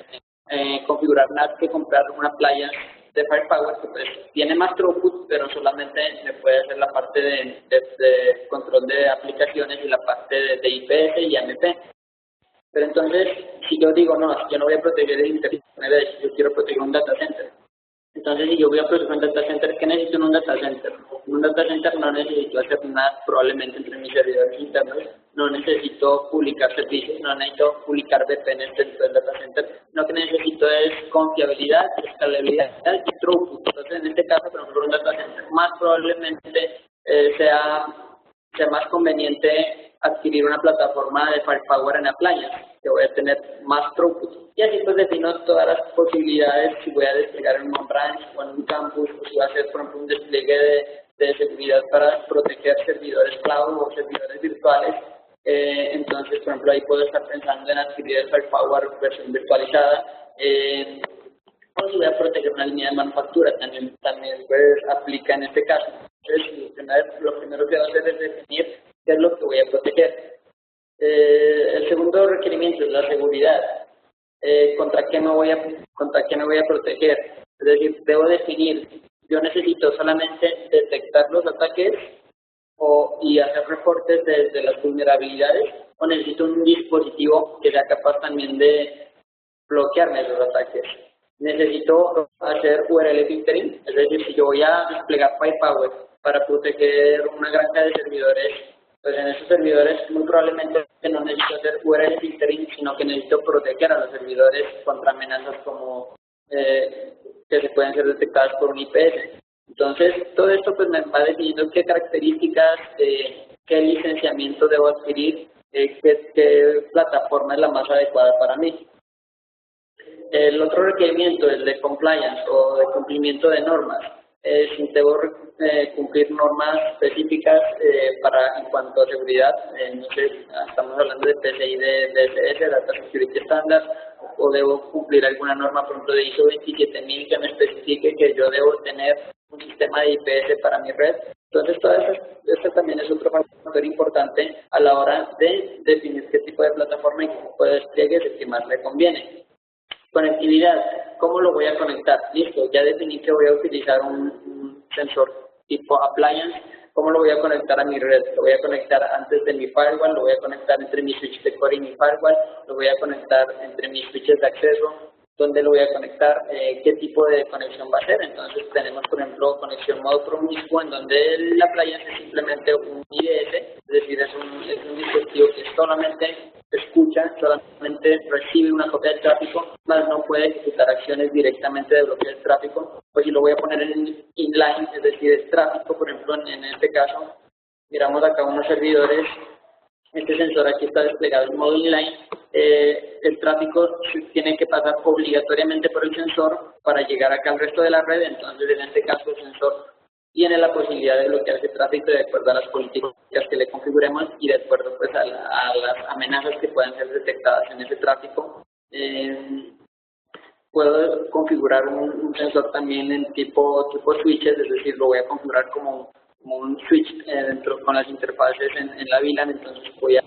configurar NAT, que comprar una playa de Firepower que pues tiene más throughput, pero solamente me puede hacer la parte de control de aplicaciones y la parte de IPS y AMP. Pero entonces, si yo digo, no, yo no voy a proteger el Internet, yo quiero proteger un data center. Entonces, si yo voy a proteger un data center, ¿qué necesito en un data center? En un data center no necesito hacer nada probablemente entre mis servidores internos, no necesito publicar servicios, no necesito publicar VPNs dentro del data center. Lo que necesito es confiabilidad, escalabilidad y throughput. Entonces, en este caso, por ejemplo, un data center más probablemente sea más conveniente adquirir una plataforma de Firepower en appliance, que voy a tener más throughput. Y así pues defino todas las posibilidades, si voy a desplegar en un branch o en un campus, o si va a hacer, por ejemplo, un despliegue de seguridad para proteger servidores cloud o servidores virtuales. Entonces, por ejemplo, ahí puedo estar pensando en adquirir el Firepower versión virtualizada. O si voy a proteger una línea de manufactura, también pues aplica en este caso. Entonces, lo primero que voy a hacer es definir qué es lo que voy a proteger. El segundo requerimiento es la seguridad. ¿Contra qué me voy a proteger? Es decir, debo definir, yo necesito solamente detectar los ataques y hacer reportes de las vulnerabilidades, o necesito un dispositivo que sea capaz también de bloquearme esos ataques. Necesito hacer URL filtering, es decir, si yo voy a desplegar Firepower para proteger una granja de servidores, pues en esos servidores muy probablemente no necesito hacer URL filtering, sino que necesito proteger a los servidores contra amenazas como que se pueden ser detectadas por un IPS. Entonces, todo esto pues me va definiendo qué características, qué licenciamiento debo adquirir, qué plataforma es la más adecuada para mí. El otro requerimiento, el de compliance o de cumplimiento de normas. Debo cumplir normas específicas en cuanto a seguridad. No sé, estamos hablando de PCI de DSS, Data Security Standards, o debo cumplir alguna norma, por ejemplo, de ISO 27000 que me especifique que que yo debo tener un sistema de IPS para mi red. Entonces, esto también es otro factor importante a la hora de definir qué tipo de plataforma y qué tipo de despliegue es el que más le conviene. Conectividad, ¿cómo lo voy a conectar? Listo, ya definí que voy a utilizar un sensor tipo appliance. ¿Cómo lo voy a conectar a mi red? Lo voy a conectar antes de mi firewall, lo voy a conectar entre mi switch de core y mi firewall, lo voy a conectar entre mis switches de acceso, dónde lo voy a conectar, qué tipo de conexión va a ser. Entonces tenemos, por ejemplo, conexión modo promiscuo, en donde la appliance es simplemente un IDS, es decir, es un dispositivo que solamente escucha, solamente recibe una copia del tráfico, más no puede ejecutar acciones directamente de bloqueo del tráfico. Pues si lo voy a poner en inline, es decir, el tráfico, por ejemplo, en este caso, miramos acá unos servidores. Este sensor aquí está desplegado en modo inline. El tráfico tiene que pasar obligatoriamente por el sensor para llegar acá al resto de la red. Entonces, en este caso, el sensor tiene la posibilidad de bloquear ese tráfico de acuerdo a las políticas que le configuremos y de acuerdo pues, a las amenazas que puedan ser detectadas en ese tráfico. Puedo configurar un sensor también en tipo switches, es decir, lo voy a configurar como un switch dentro con las interfaces en la VLAN. Entonces voy a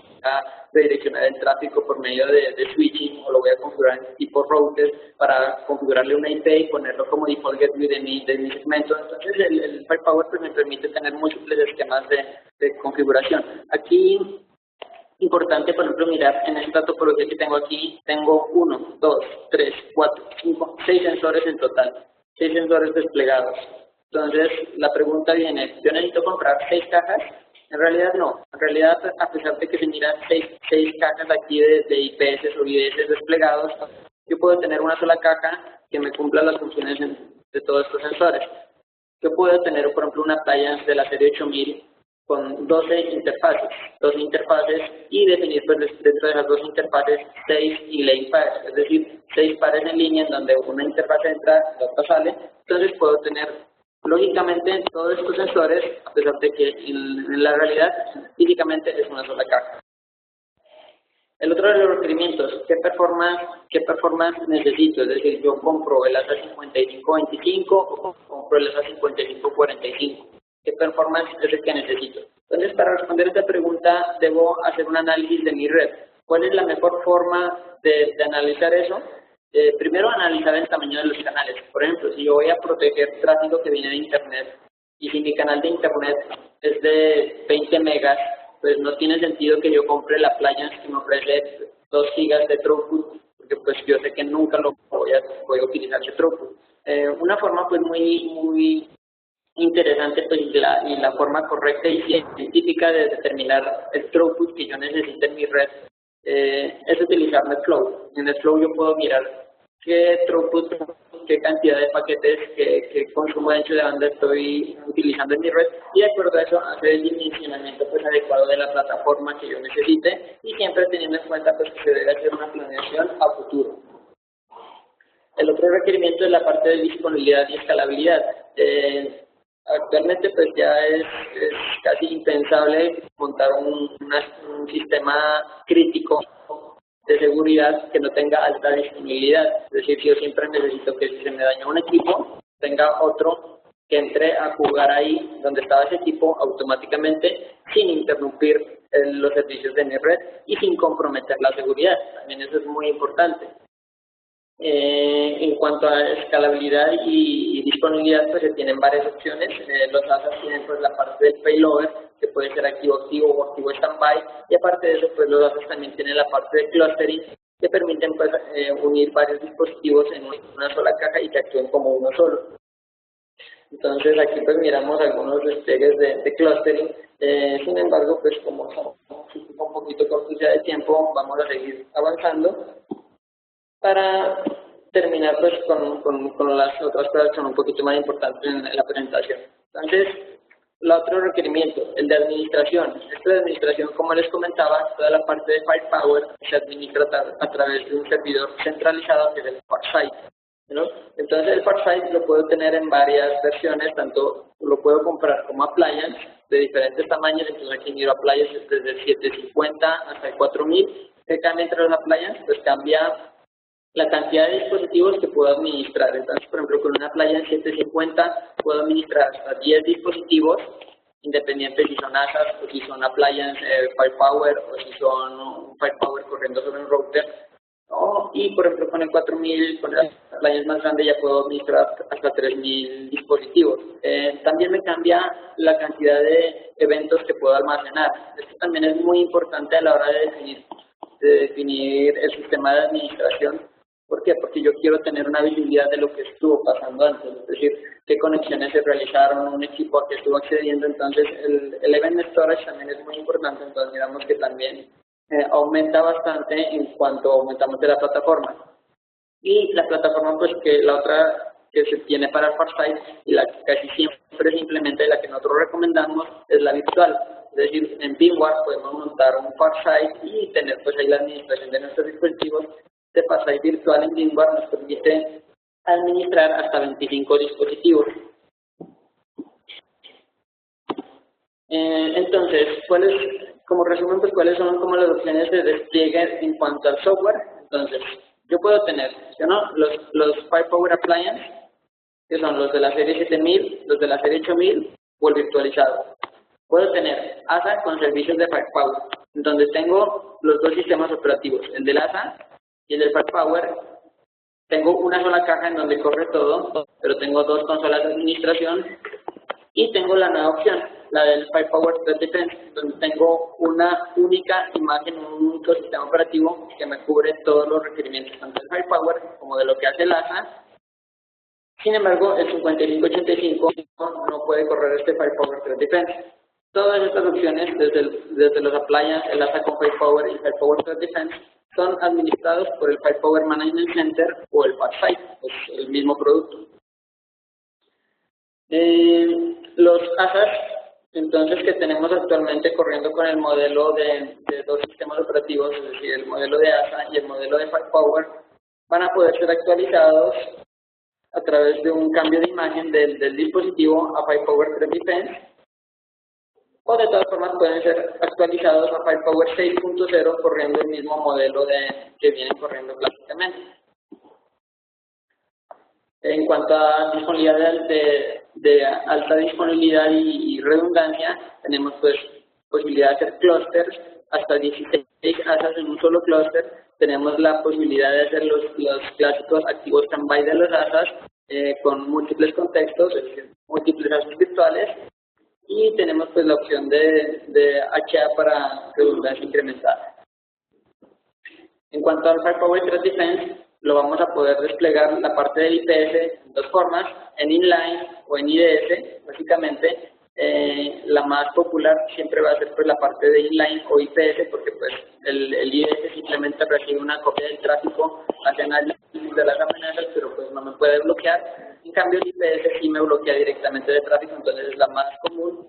redireccionar el tráfico por medio de switching, o lo voy a configurar en tipo router para configurarle una IP y ponerlo como default gateway de mi segmento. Entonces el Firepower pues, me permite tener múltiples esquemas de configuración. Aquí, importante, por ejemplo, mirar en esta topología que tengo aquí, tengo 1, 2, 3, 4, 5, 6 sensores en total, 6 sensores desplegados. Entonces, la pregunta viene, ¿yo necesito comprar 6 cajas? En realidad no. En realidad, a pesar de que se miran 6 cajas aquí de IPS o IDS desplegados, yo puedo tener una sola caja que me cumpla las funciones de todos estos sensores. Yo puedo tener, por ejemplo, una appliance de la serie 8000 con 12 interfaces y definir pues, dentro de las 12 interfaces 6 inlane pares, es decir, 6 pares en línea en donde una interfaz entra y la otra sale. Entonces puedo tener lógicamente todos estos sensores, a pesar de que en la realidad físicamente es una sola caja. El otro de los requerimientos, ¿qué performance necesito? Es decir, yo compro el ASA 5525 o compro el ASA 5545. ¿Qué performance es el que necesito? Entonces, para responder esta pregunta, debo hacer un análisis de mi red. ¿Cuál es la mejor forma de analizar eso? Primero, analizar el tamaño de los canales. Por ejemplo, si yo voy a proteger tráfico que viene de Internet y si mi canal de Internet es de 20 megas, pues no tiene sentido que yo compre la appliance que me ofrece 2 gigas de throughput, porque pues yo sé que nunca lo voy a utilizar ese throughput. Una forma pues muy interesante pues, y la forma correcta y científica de determinar el throughput que yo necesito en mi red es utilizar NetFlow. En NetFlow yo puedo mirar qué throughput, qué cantidad de paquetes, qué consumo de ancho de banda estoy utilizando en mi red, y de acuerdo a eso hacer el dimensionamiento pues, adecuado de la plataforma que yo necesite, y siempre teniendo en cuenta pues, que se debe hacer una planeación a futuro. El otro requerimiento es la parte de disponibilidad y escalabilidad. Actualmente pues ya es casi impensable montar un sistema crítico de seguridad que no tenga alta disponibilidad. Es decir, yo siempre necesito que si se me daña un equipo, tenga otro que entre a jugar ahí donde estaba ese equipo automáticamente sin interrumpir los servicios de mi red y sin comprometer la seguridad. También eso es muy importante. En cuanto a escalabilidad y disponibilidad, pues se tienen varias opciones. Los ASAs tienen pues la parte del failover, que puede ser activo-activo o activo standby, y aparte de eso, pues los ASAs también tienen la parte de clustering, que permiten pues unir varios dispositivos en una sola caja y que actúen como uno solo. Entonces aquí pues miramos algunos despliegues de clustering. Sin embargo, pues como estamos un poquito cortos ya de tiempo, vamos a seguir avanzando para terminar pues con las otras cosas que son un poquito más importantes en la presentación. Entonces, el otro requerimiento, el de administración. Esto de administración, como les comentaba, toda la parte de Firepower se administra a través de un servidor centralizado que es el FarSight, ¿no? Entonces, el FarSight lo puedo tener en varias versiones, tanto lo puedo comprar como appliance de diferentes tamaños. Entonces, aquí miro appliances desde el 750 hasta el 4000. ¿Qué cambia entre los appliances? Pues cambia la cantidad de dispositivos que puedo administrar. Entonces, por ejemplo, con una appliance 750 puedo administrar hasta 10 dispositivos, independientes si son ASAs o si son appliance Firepower o si son Firepower corriendo sobre un router. ¿No? Y por ejemplo con el 4000, con las appliances más grandes ya puedo administrar hasta 3000 dispositivos. También me cambia la cantidad de eventos que puedo almacenar. Esto también es muy importante a la hora de definir el sistema de administración. ¿Por qué? Porque yo quiero tener una visibilidad de lo que estuvo pasando antes, es decir, qué conexiones se realizaron, un equipo a que estuvo accediendo. Entonces el event storage también es muy importante, entonces miramos que también aumenta bastante en cuanto aumentamos de la plataforma. Y la plataforma, pues que la otra que se tiene para el Farsight y la que casi siempre se implementa y la que nosotros recomendamos es la virtual. Es decir, en VMware podemos montar un Farsight y tener pues ahí la administración de nuestros dispositivos. Este Farsight virtual en VMware nos permite administrar hasta 25 dispositivos. Entonces, como resumen, pues cuáles son como las opciones de despliegue en cuanto al software. Entonces, yo puedo tener, ¿no?, los Firepower Appliance, que son los de la serie 7000, los de la serie 8000 o el virtualizado. Puedo tener ASA con servicios de Firepower, donde tengo los dos sistemas operativos, el del ASA y el del Firepower. Tengo una sola caja en donde corre todo, pero tengo dos consolas de administración. Y tengo la nueva opción, la del Firepower Threat Defense, donde tengo una única imagen, un único sistema operativo que me cubre todos los requerimientos, tanto del Firepower como de lo que hace el ASA. Sin embargo, el 5585 no puede correr este Firepower Threat Defense. Todas estas opciones, desde los appliances, el ASA con Firepower y Firepower Threat Defense, son administrados por el Firepower Management Center o el Farsight, es el mismo producto. Los ASAs, entonces, que tenemos actualmente corriendo con el modelo de dos sistemas operativos, es decir, el modelo de ASA y el modelo de Firepower, van a poder ser actualizados a través de un cambio de imagen del dispositivo a Firepower Threat Defense, o de todas formas pueden ser actualizados a Firepower 6.0 corriendo el mismo modelo que vienen corriendo clásicamente. En cuanto a disponibilidad de alta disponibilidad y redundancia, tenemos pues posibilidad de hacer clusters, hasta 16 ASAs en un solo clúster. Tenemos la posibilidad de hacer los clásicos activos standby de los ASAs con múltiples contextos, es decir, múltiples ASAs virtuales. Y tenemos pues la opción de HA para redundancia incrementada. En cuanto al Firepower Threat Defense, lo vamos a poder desplegar la parte del IPS en dos formas, en inline o en IDS. Básicamente, la más popular siempre va a ser pues la parte de inline o IPS, porque pues el IDS simplemente recibe una copia del tráfico, hace análisis de las amenazas, pero pues no me puede bloquear. En cambio, el IPS sí me bloquea directamente de tráfico, entonces es la más común.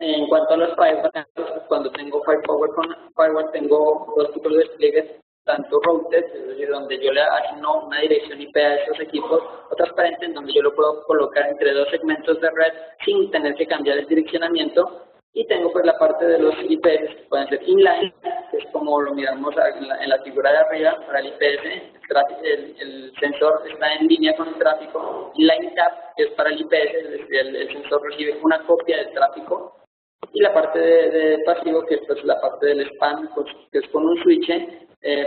En cuanto a los firewalls, cuando tengo Firepower con firewall, tengo dos tipos de despliegues, tanto routers, es decir, donde yo le asigno una dirección IP a esos equipos, o transparente, en donde yo lo puedo colocar entre dos segmentos de red sin tener que cambiar el direccionamiento. Y tengo pues la parte de los IPS que pueden ser inline, que es como lo miramos en la figura de arriba para el IPS, el sensor está en línea con el tráfico. Inline tap, que es para el IPS, es decir, el sensor recibe una copia del tráfico. Y la parte de pasivo, que es pues la parte del span, que es con un switch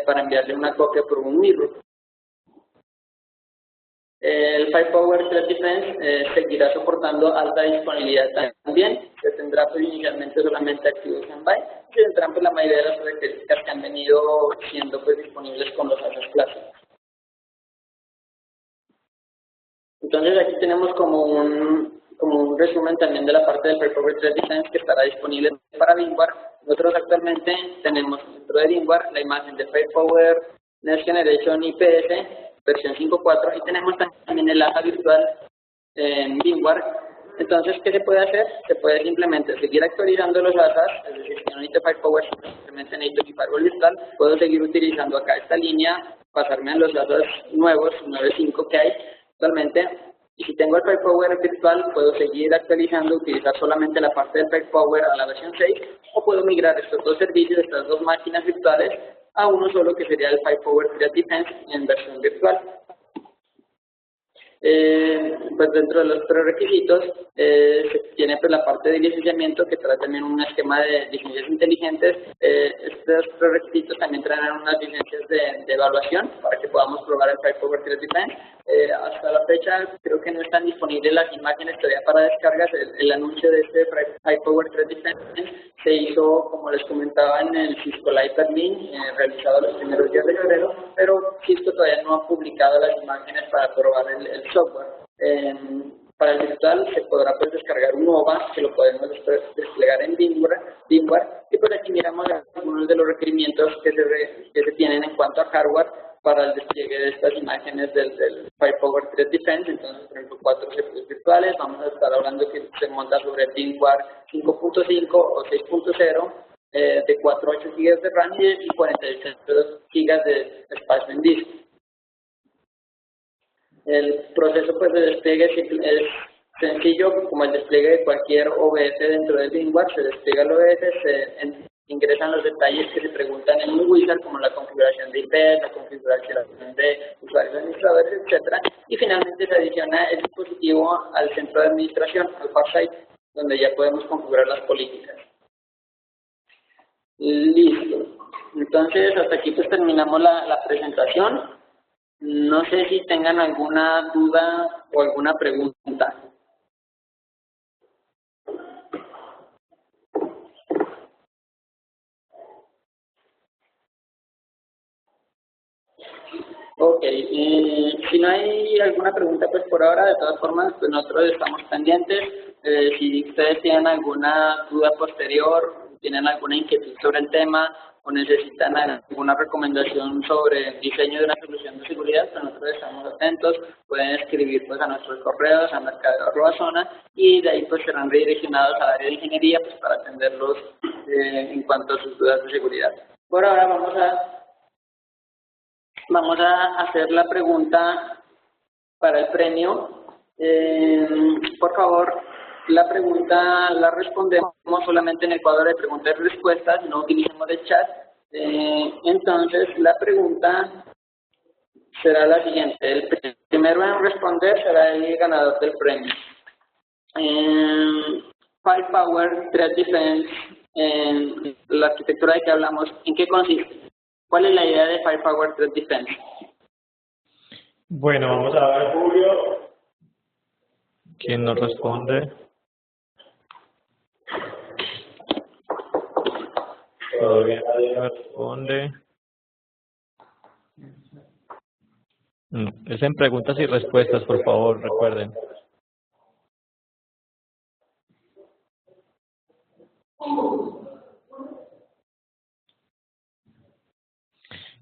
para enviarle una copia por un mirror. El Firepower Threat Defense seguirá soportando alta disponibilidad también. Se tendrá pues inicialmente solamente activos standby y se tendrán pues la mayoría de las características que han venido siendo pues disponibles con los ASAs clásicos. Entonces aquí tenemos como un resumen también de la parte del Firepower Threat Defense que estará disponible para VMware. Nosotros actualmente tenemos dentro de VMware la imagen de Firepower Next Generation IPS versión 5.4 y tenemos también el ASA virtual en VMware. Entonces, ¿qué se puede hacer? Se puede simplemente seguir actualizando los ASAs, es decir, si no necesito Firepower, simplemente necesito mi Firewall virtual, puedo seguir utilizando acá esta línea, pasarme a los ASAs nuevos, 9.5 que hay actualmente. Y si tengo el Firepower virtual, puedo seguir actualizando, utilizar solamente la parte del Firepower a la versión 6, o puedo migrar estos dos servicios, estas dos máquinas virtuales, a uno solo que sería el Firepower Threat Defense en versión virtual. Pues dentro de los prerequisitos se tiene pues la parte de licenciamiento que trae también un esquema de licencias inteligentes. Estos prerequisitos también traen unas licencias de evaluación para que podamos probar el Firepower Threat Defense. Hasta la fecha creo que no están disponibles las imágenes todavía para descargas. El anuncio de este Firepower Threat Defense se hizo, como les comentaba, en el Cisco Live Berlin, realizado los primeros días de febrero, pero Cisco todavía no ha publicado las imágenes para probar el software. Para el virtual se podrá pues descargar un OVA que lo podemos desplegar en VMware, y por aquí miramos algunos de los requerimientos que se tienen en cuanto a hardware para el despliegue de estas imágenes del Firepower Threat Defense. Entonces, por ejemplo, 4 CPUs virtuales, vamos a estar hablando que se monta sobre VMware 5.5 o 6.0, de 4 a 8 GB de RAM y 48 GB de espacio en disco. El proceso pues de despliegue es sencillo, como el despliegue de cualquier OVS dentro de VMware. Se despliega el OVS, se ingresan los detalles que se preguntan en un wizard, como la configuración de IP, la configuración de usuarios administradores, etcétera, y finalmente se adiciona el dispositivo al centro de administración, al FarSight, donde ya podemos configurar las políticas. Listo. Entonces, hasta aquí pues terminamos la presentación. No sé si tengan alguna duda o alguna pregunta. Ok, si no hay alguna pregunta, pues por ahora, de todas formas, pues nosotros estamos pendientes. Si ustedes tienen alguna duda posterior, tienen alguna inquietud sobre el tema o necesitan alguna recomendación sobre el diseño de una solución de seguridad, pues nosotros estamos atentos. Pueden escribir pues a nuestros correos, a mercadeo@zona, y de ahí pues serán redireccionados al área de ingeniería pues para atenderlos en cuanto a sus dudas de seguridad. Por ahora vamos a hacer la pregunta para el premio. Por favor, la pregunta la respondemos solamente en el cuadro de preguntas y respuestas, no utilicemos el chat. Entonces, la pregunta será la siguiente. El primero en responder será el ganador del premio. Firepower Threat Defense, la arquitectura de que hablamos, ¿en qué consiste? ¿Cuál es la idea de Firepower Threat Defense? Bueno, vamos a ver, Julio. ¿Quién nos responde? Todavía nadie me responde. Es en preguntas y respuestas, por favor, recuerden.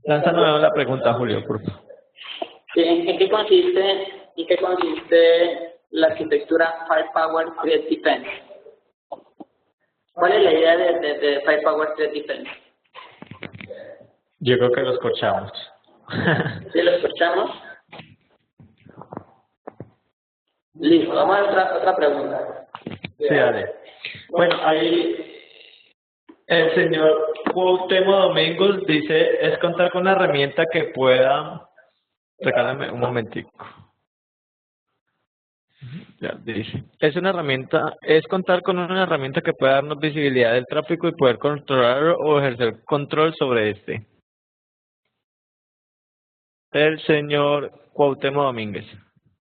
Lánzanos la pregunta, Julio, por favor. Sí, ¿en qué consiste la arquitectura Firepower Threat Defense? ¿Cuál es la idea de Firepower Threat Defense? Yo creo que lo escuchamos. ¿Sí lo escuchamos? Listo, vamos a otra pregunta. Sí, dale. Bueno, ahí el señor Cuauhtémoc Domingos dice, es contar con una herramienta que pueda... Regálame un momentico. Ya dice, es contar con una herramienta que pueda darnos visibilidad del tráfico y poder controlar o ejercer control sobre este. El señor Cuauhtémoc Domínguez.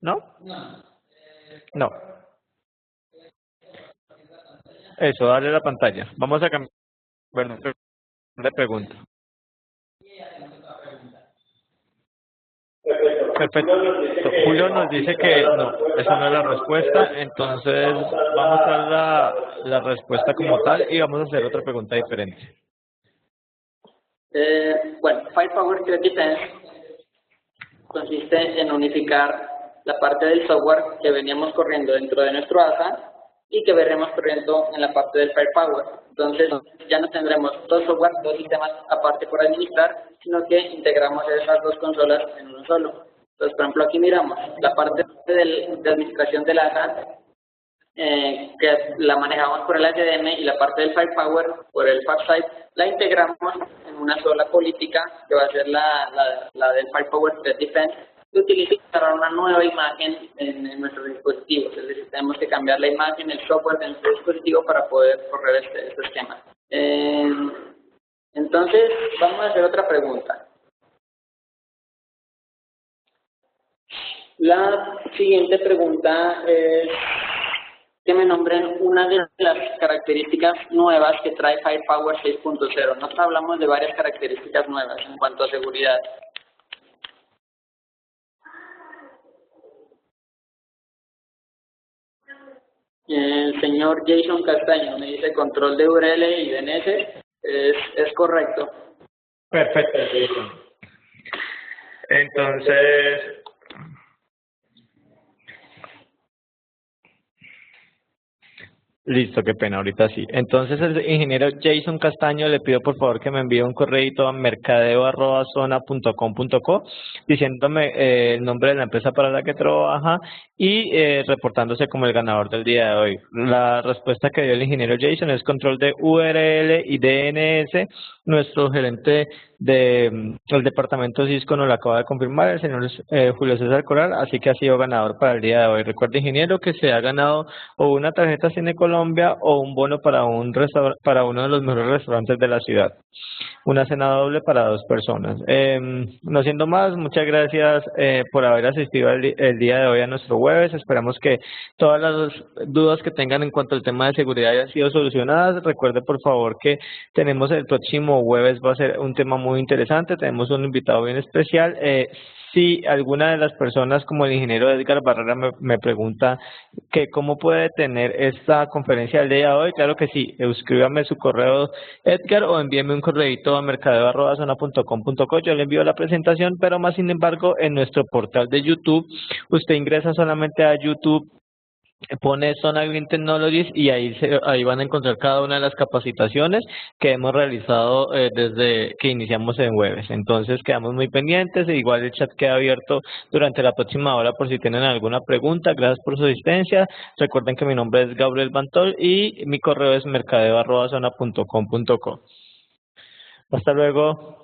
¿No? No. Eso, dale la pantalla. Vamos a cambiar de pregunta. Perfecto. Julio nos dice que no, esa no es la respuesta, entonces vamos a dar la respuesta como tal y vamos a hacer otra pregunta diferente. Bueno, Firepower Threat Defense consiste en unificar la parte del software que veníamos corriendo dentro de nuestro ASA y que veremos corriendo en la parte del Firepower. Entonces ya no tendremos dos software, dos sistemas aparte por administrar, sino que integramos esas dos consolas en uno solo. Entonces, por ejemplo, aquí miramos la parte de administración del ASA, que la manejamos por el HDM, y la parte del Firepower por el FastSight la integramos en una sola política que va a ser la del Firepower Threat Defense, que utilizará una nueva imagen en nuestros dispositivos. Es decir, tenemos que cambiar la imagen, el software de nuestro dispositivo para poder correr este esquema. Entonces, vamos a hacer otra pregunta. La siguiente pregunta es que me nombren una de las características nuevas que trae Firepower 6.0. Nosotros hablamos de varias características nuevas en cuanto a seguridad. El señor Jason Castaño me dice control de URL y DNS. Es correcto. Perfecto, Jason. Entonces, listo, qué pena, ahorita sí. Entonces, el ingeniero Jason Castaño le pido por favor que me envíe un correo a mercadeo@zona.com.co diciéndome el nombre de la empresa para la que trabaja y reportándose como el ganador del día de hoy. La respuesta que dio el ingeniero Jason es control de URL y DNS. Nuestro gerente del departamento Cisco nos lo acaba de confirmar, el señor Julio César Coral, así que ha sido ganador para el día de hoy. Recuerde, ingeniero, que se ha ganado o una tarjeta Cine Colombia o un bono para para uno de los mejores restaurantes de la ciudad. Una cena doble para 2 personas. No siendo más, muchas gracias por haber asistido el día de hoy a nuestro jueves. Esperamos que todas las dudas que tengan en cuanto al tema de seguridad hayan sido solucionadas. Recuerde por favor que tenemos el próximo jueves, va a ser un tema muy interesante. Tenemos un invitado bien especial. Si alguna de las personas, como el ingeniero Edgar Barrera, me pregunta que cómo puede tener esta conferencia del día de hoy, claro que sí, escríbame su correo, Edgar, o envíeme un correíto a mercadeo@zona.com.co. Yo le envío la presentación, pero más sin embargo, en nuestro portal de YouTube, usted ingresa solamente a YouTube, pone Zona Green Technologies y ahí van a encontrar cada una de las capacitaciones que hemos realizado desde que iniciamos en Webes. Entonces quedamos muy pendientes, e igual el chat queda abierto durante la próxima hora por si tienen alguna pregunta. Gracias por su asistencia. Recuerden que mi nombre es Gabriel Bantol y mi correo es mercadeo@zona.com.co. Hasta luego.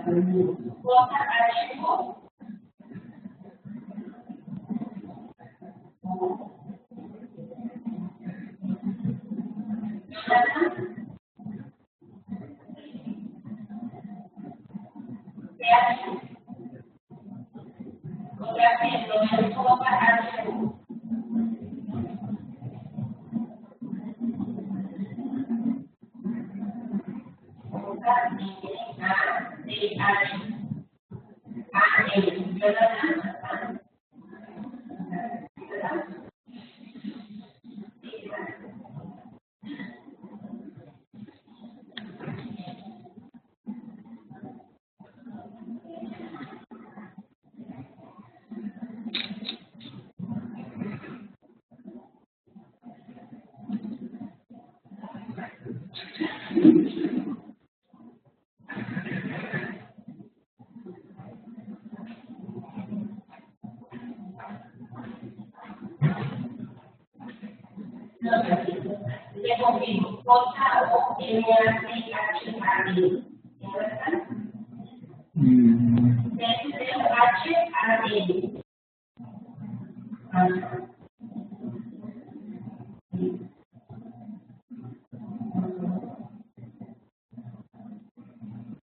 Cosa archivo. Le confirmo, cosa o M-A-C-H-A-D. ¿Verdad? S-H-A-D.